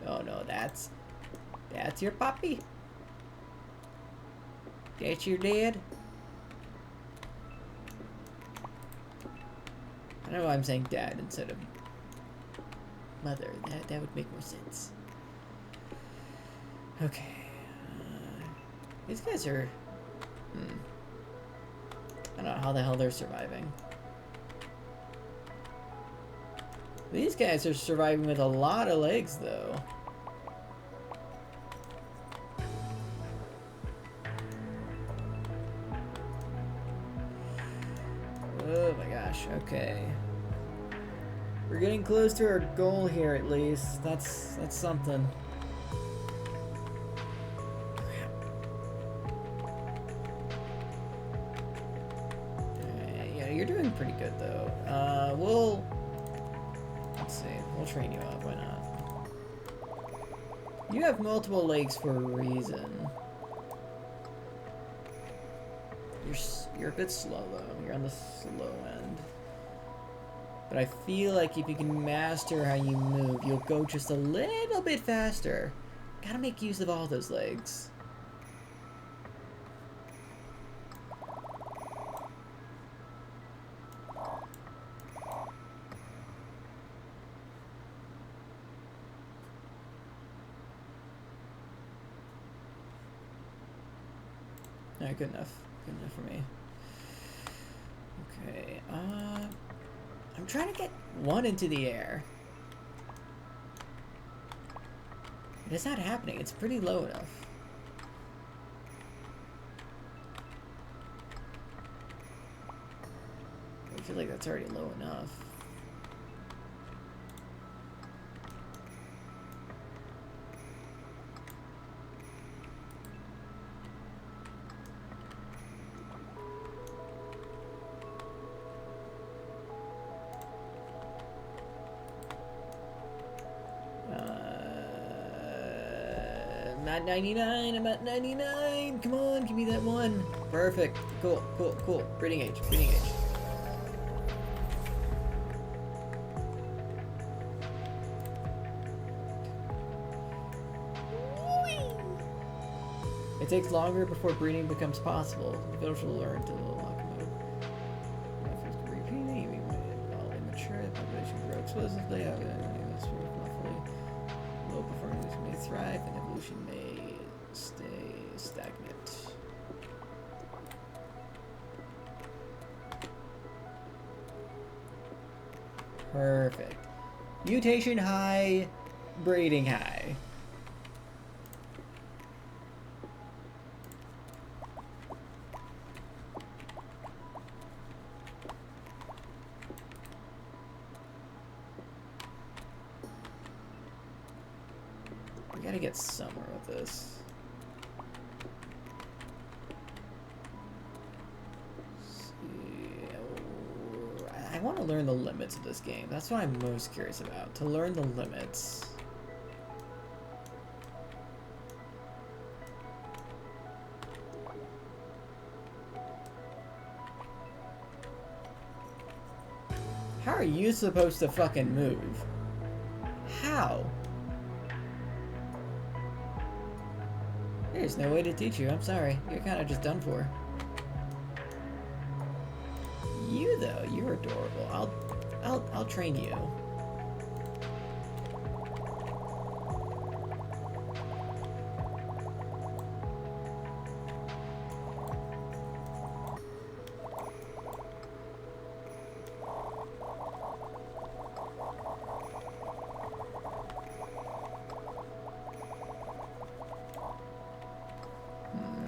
Oh no, that's your puppy. That's your dad. I don't know why I'm saying dad instead of mother. That would make more sense. Okay. These guys are... I don't know how the hell they're surviving. These guys are surviving with a lot of legs, though. Oh my gosh, okay. We're getting close to our goal here, at least. That's something. Yeah, you're doing pretty good, though. Let's see. We'll train you up. Why not? You have multiple legs for a reason. You're a bit slow, though. You're on the slow end. But I feel like if you can master how you move, you'll go just a little bit faster. Gotta make use of all those legs. Alright, good enough. Good enough for me. Okay, I'm trying to get one into the air. It's not happening. It's pretty low enough. I feel like that's already low enough. I'm at 99, I'm at 99. Come on, give me that one. Perfect. Cool, cool, cool. Breeding age, breeding age. It takes longer before breeding becomes possible. The village will learn to locomotive. If it's repeating, even while immature, the population grows explosively. That's not fully low performance may thrive, and evolution may stay stagnant. Perfect. Mutation high, breeding high. We gotta get somewhere with this. I want to learn the limits of this game. That's what I'm most curious about. To learn the limits. How are you supposed to fucking move? How? There's no way to teach you. I'm sorry. You're kind of just done for. You though, you're adorable. I'll train you.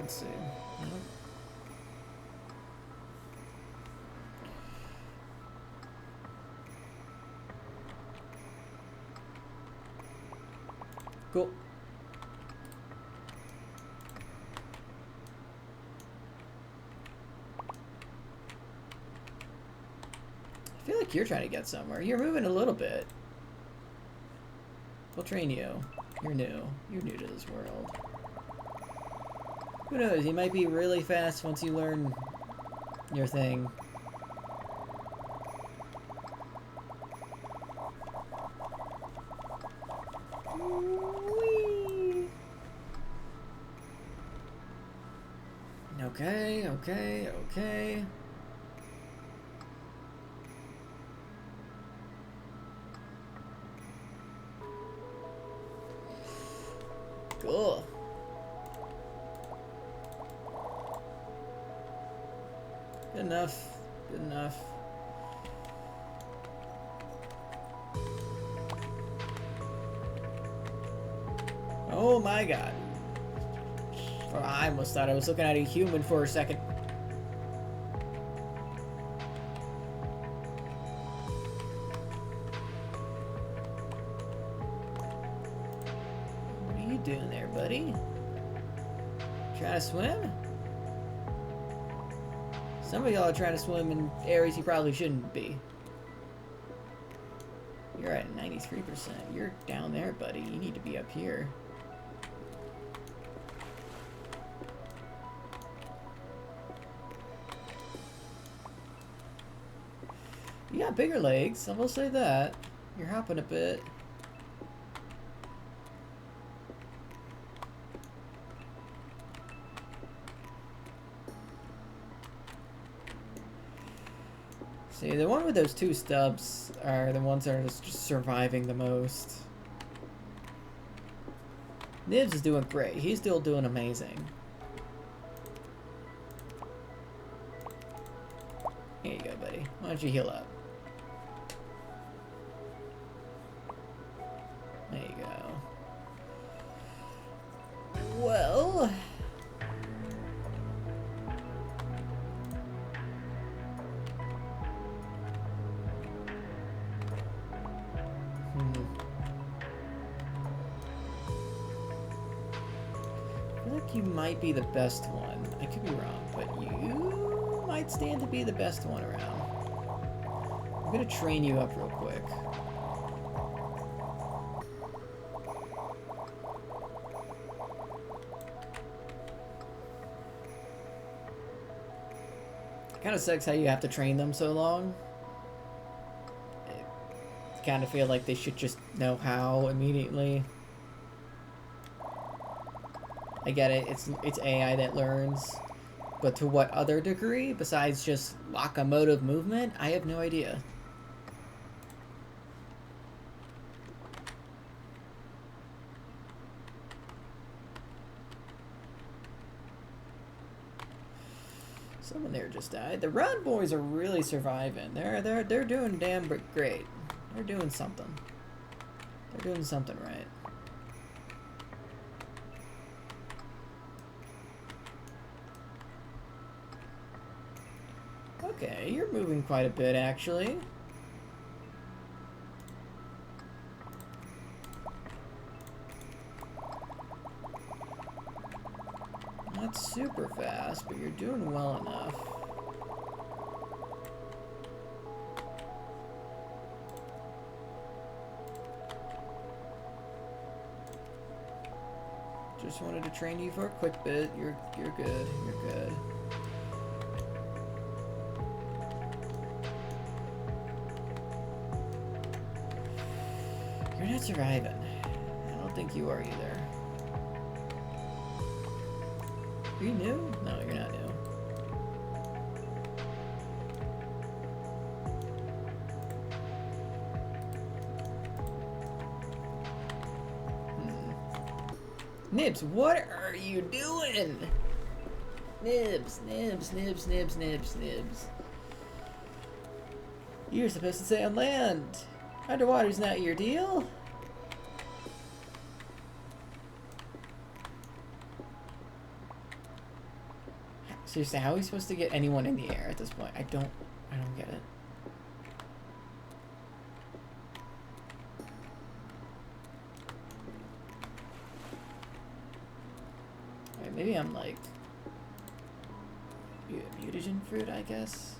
Let's see. Cool. I feel like you're trying to get somewhere. You're moving a little bit. We'll train you. You're new. You're new to this world. Who knows? You might be really fast once you learn your thing. Okay, okay, okay. Cool. Good enough. Good enough. Oh my god. I almost thought I was looking at a human for a second. What are you doing there, buddy? Trying to swim? Some of y'all are trying to swim in areas you probably shouldn't be. You're at 93%. You're down there, buddy. You need to be up here. You got bigger legs, I will say that. You're hopping a bit. See, the one with those two stubs are the ones that are just surviving the most. Nibs is doing great. He's still doing amazing. Here you go, buddy. Why don't you heal up? There you go. Well... I feel like you might be the best one. I could be wrong, but you might stand to be the best one around. I'm gonna train you up real quick. It kind of sucks how you have to train them so long. I kind of feel like they should just know how immediately. I get it, it's AI that learns, but to what other degree besides just locomotive movement? I have no idea. Someone there just died. The Run Boys are really surviving. They're doing damn great. They're doing something. They're doing something right. Okay, you're moving quite a bit, actually. Not super fast, but you're doing well enough. Just wanted to train you for a quick bit. You're good. You're good. You're not surviving. I don't think you are either. Are you new? No, you're not new. Nibs, what are you doing? Nibs, Nibs, Nibs, Nibs, Nibs, Nibs. You're supposed to stay on land. Underwater's not your deal. Seriously, how are we supposed to get anyone in the air at this point? I don't get it. Alright, maybe I'm like mutagen fruit, I guess.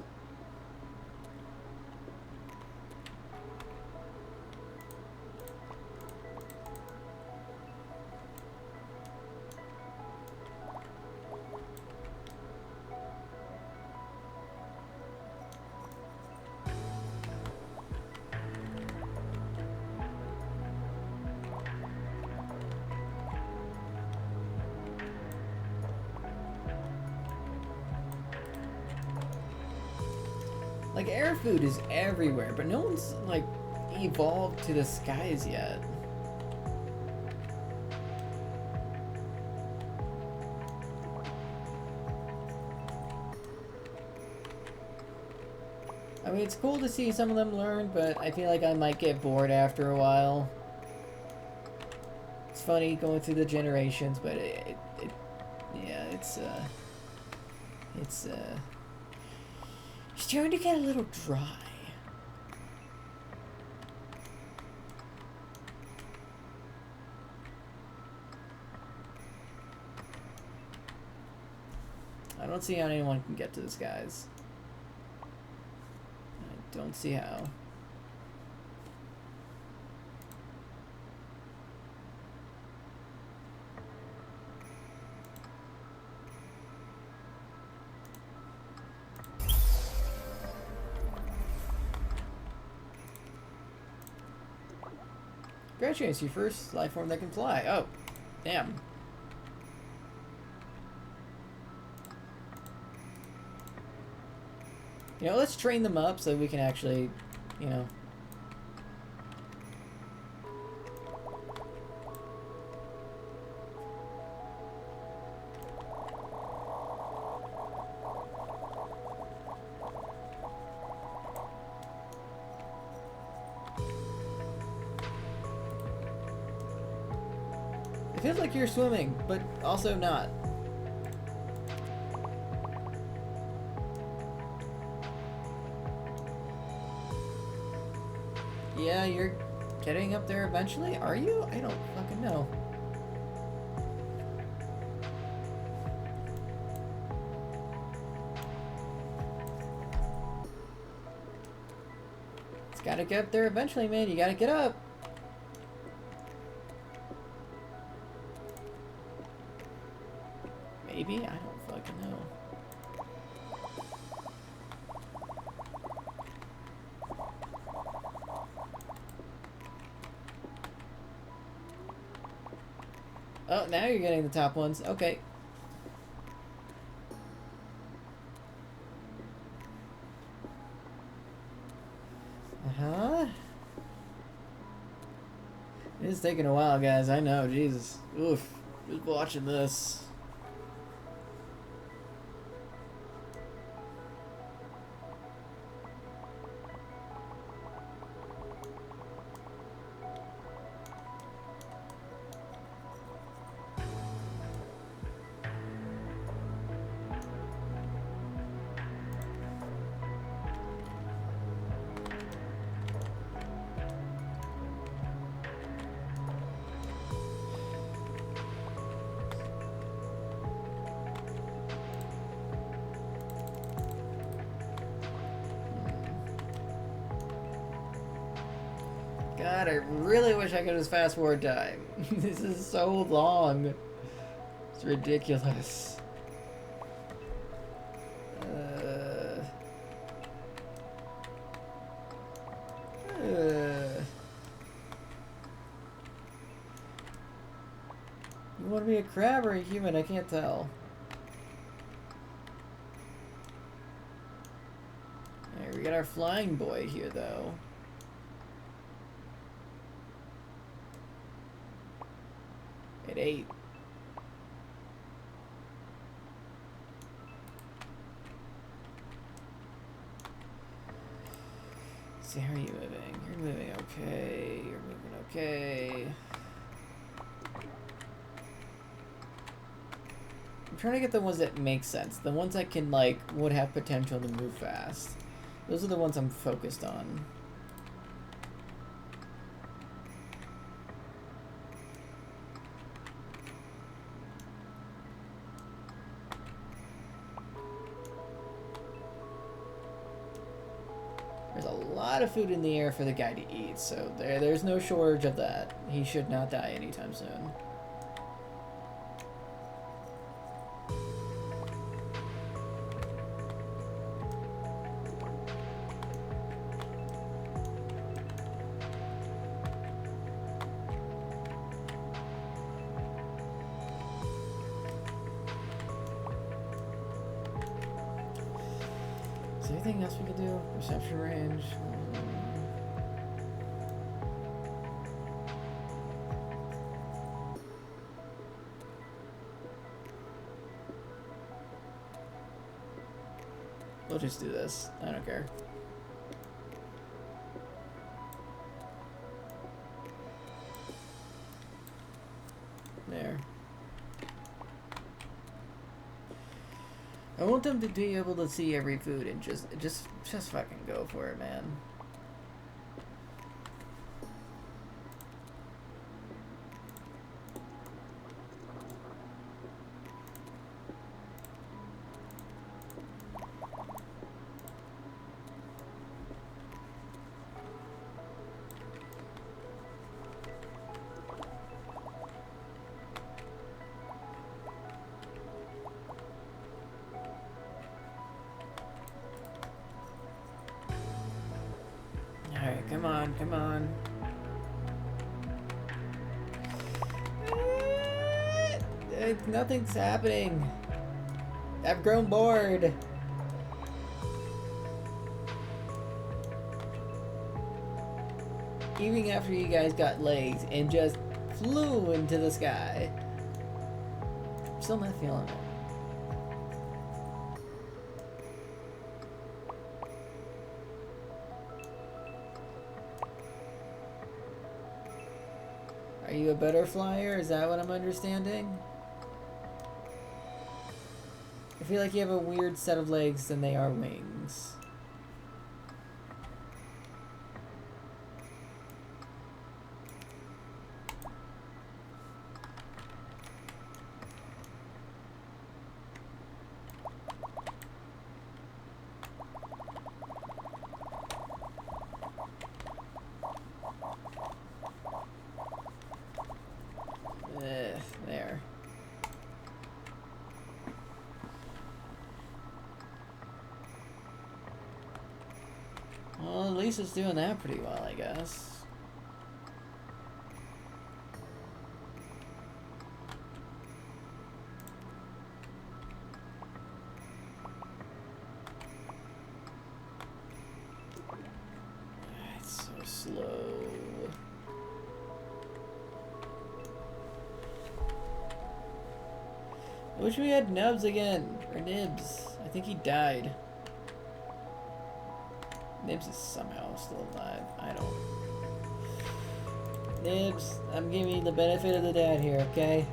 Like, air food is everywhere, but no one's, like, evolved to the skies yet. I mean, it's cool to see some of them learn, but I feel like I might get bored after a while. It's funny going through the generations, but yeah, it's starting to get a little dry. I don't see how anyone can get to the skies. I don't see how. Congratulations, your first life form that can fly. Oh, damn. You know, let's train them up so we can actually, you know. It feels like you're swimming, but also not. Yeah, you're getting up there eventually? Are you? I don't fucking know. It's gotta get up there eventually, man. You gotta get up. Maybe? I don't fucking know. Oh, now you're getting the top ones. Okay. Uh-huh. It is taking a while, guys. I know. Jesus. Oof. Just watching this. God, I really wish I could just fast forward time. This is so long. It's ridiculous. You want to be a crab or a human? I can't tell. Alright, we got our flying boy here, though. At 8. See, how are you moving? You're moving okay. You're moving okay. I'm trying to get the ones that make sense. The ones that can, like, would have potential to move fast. Those are the ones I'm focused on. There's a lot of food in the air for the guy to eat, so there's no shortage of that. He should not die anytime soon. there anything else we could do? Reception range. We'll just do this. I don't care. There. I want them to be able to see every food and just fucking go for it, man. Alright, come on, come on. Nothing's happening. I've grown bored. Even after you guys got legs and just flew into the sky. I'm still not feeling it. Are you a better flyer? Is that what I'm understanding? I feel like you have a weird set of legs than they are wings. There. Well, at least it's doing that pretty well, I guess. It's so slow. I wish we had Nubs again, or Nibs. I think he died. Nibs is somehow still alive. I don't. Nibs, I'm giving you the benefit of the doubt here, okay?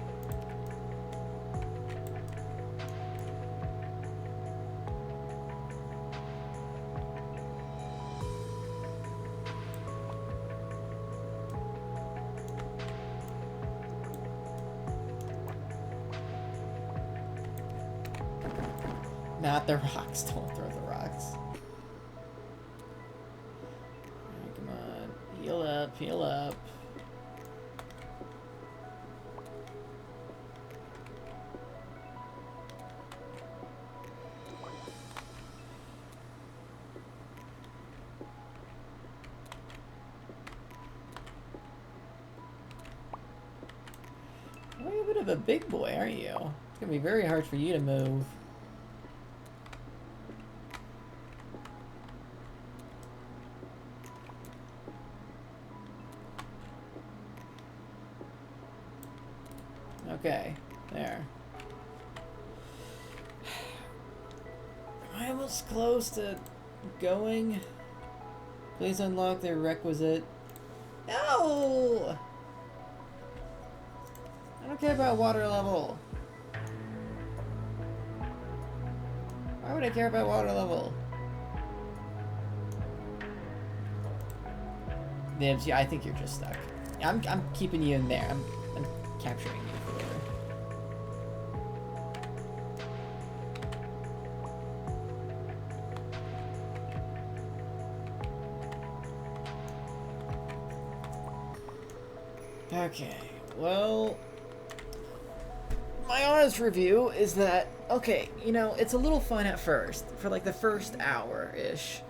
Not the rocks. Don't throw the rocks. Right, come on. Heal up. Heal up. Well, you're a bit of a big boy, aren't you? It's gonna be very hard for you to move. Okay, there. Am I almost close to going? Please unlock the requisite. No! I don't care about water level. Why would I care about water level? Nibs, yeah, I think you're just stuck. I'm keeping you in there. I'm capturing you for later. Okay, well, my honest review is that, okay, you know, it's a little fun at first, for like the first hour-ish,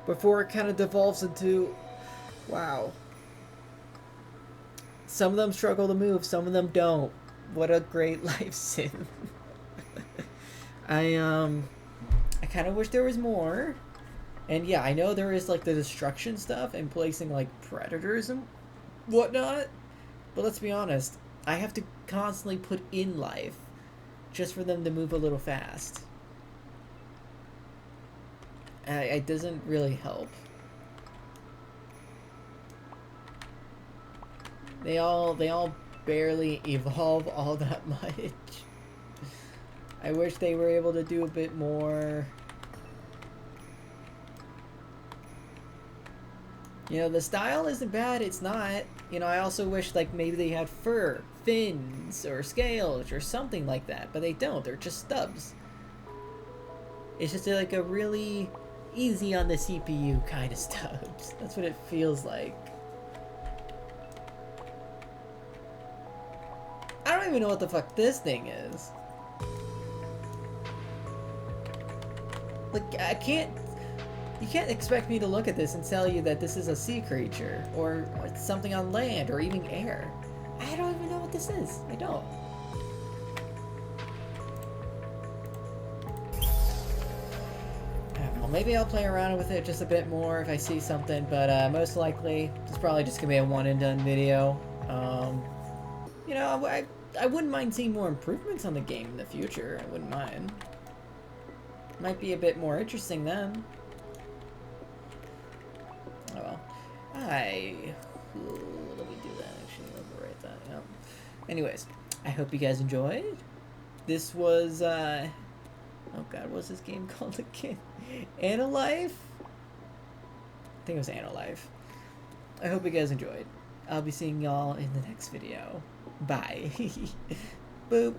before it kind of devolves into, wow. Some of them struggle to move, some of them don't. What a great life sim. I kind kind of wish there was more. And yeah, I know there is like the destruction stuff and placing like predators and whatnot. But let's be honest, I have to constantly put in life just for them to move a little fast. It doesn't really help. They all barely evolve all that much. I wish they were able to do a bit more. You know, the style isn't bad, it's not. You know, I also wish like maybe they had fur, fins, or scales, or something like that, but they don't, they're just stubs. It's just like a really easy on the CPU kind of stubs. That's what it feels like. I don't even know what the fuck this thing is. Like, you can't expect me to look at this and tell you that this is a sea creature, or something on land, or even air. I don't even know what this is. I don't. I don't know. Maybe I'll play around with it just a bit more if I see something, but most likely, it's probably just gonna be a one and done video. You know, I wouldn't mind seeing more improvements on the game in the future. I wouldn't mind. Might be a bit more interesting then. Oh well. Let me do that actually. Let me write that. Yep. Anyways, I hope you guys enjoyed. This was oh god, what's this game called again? Anlife? I think it was Anlife. I hope you guys enjoyed. I'll be seeing y'all in the next video. Bye. Boop.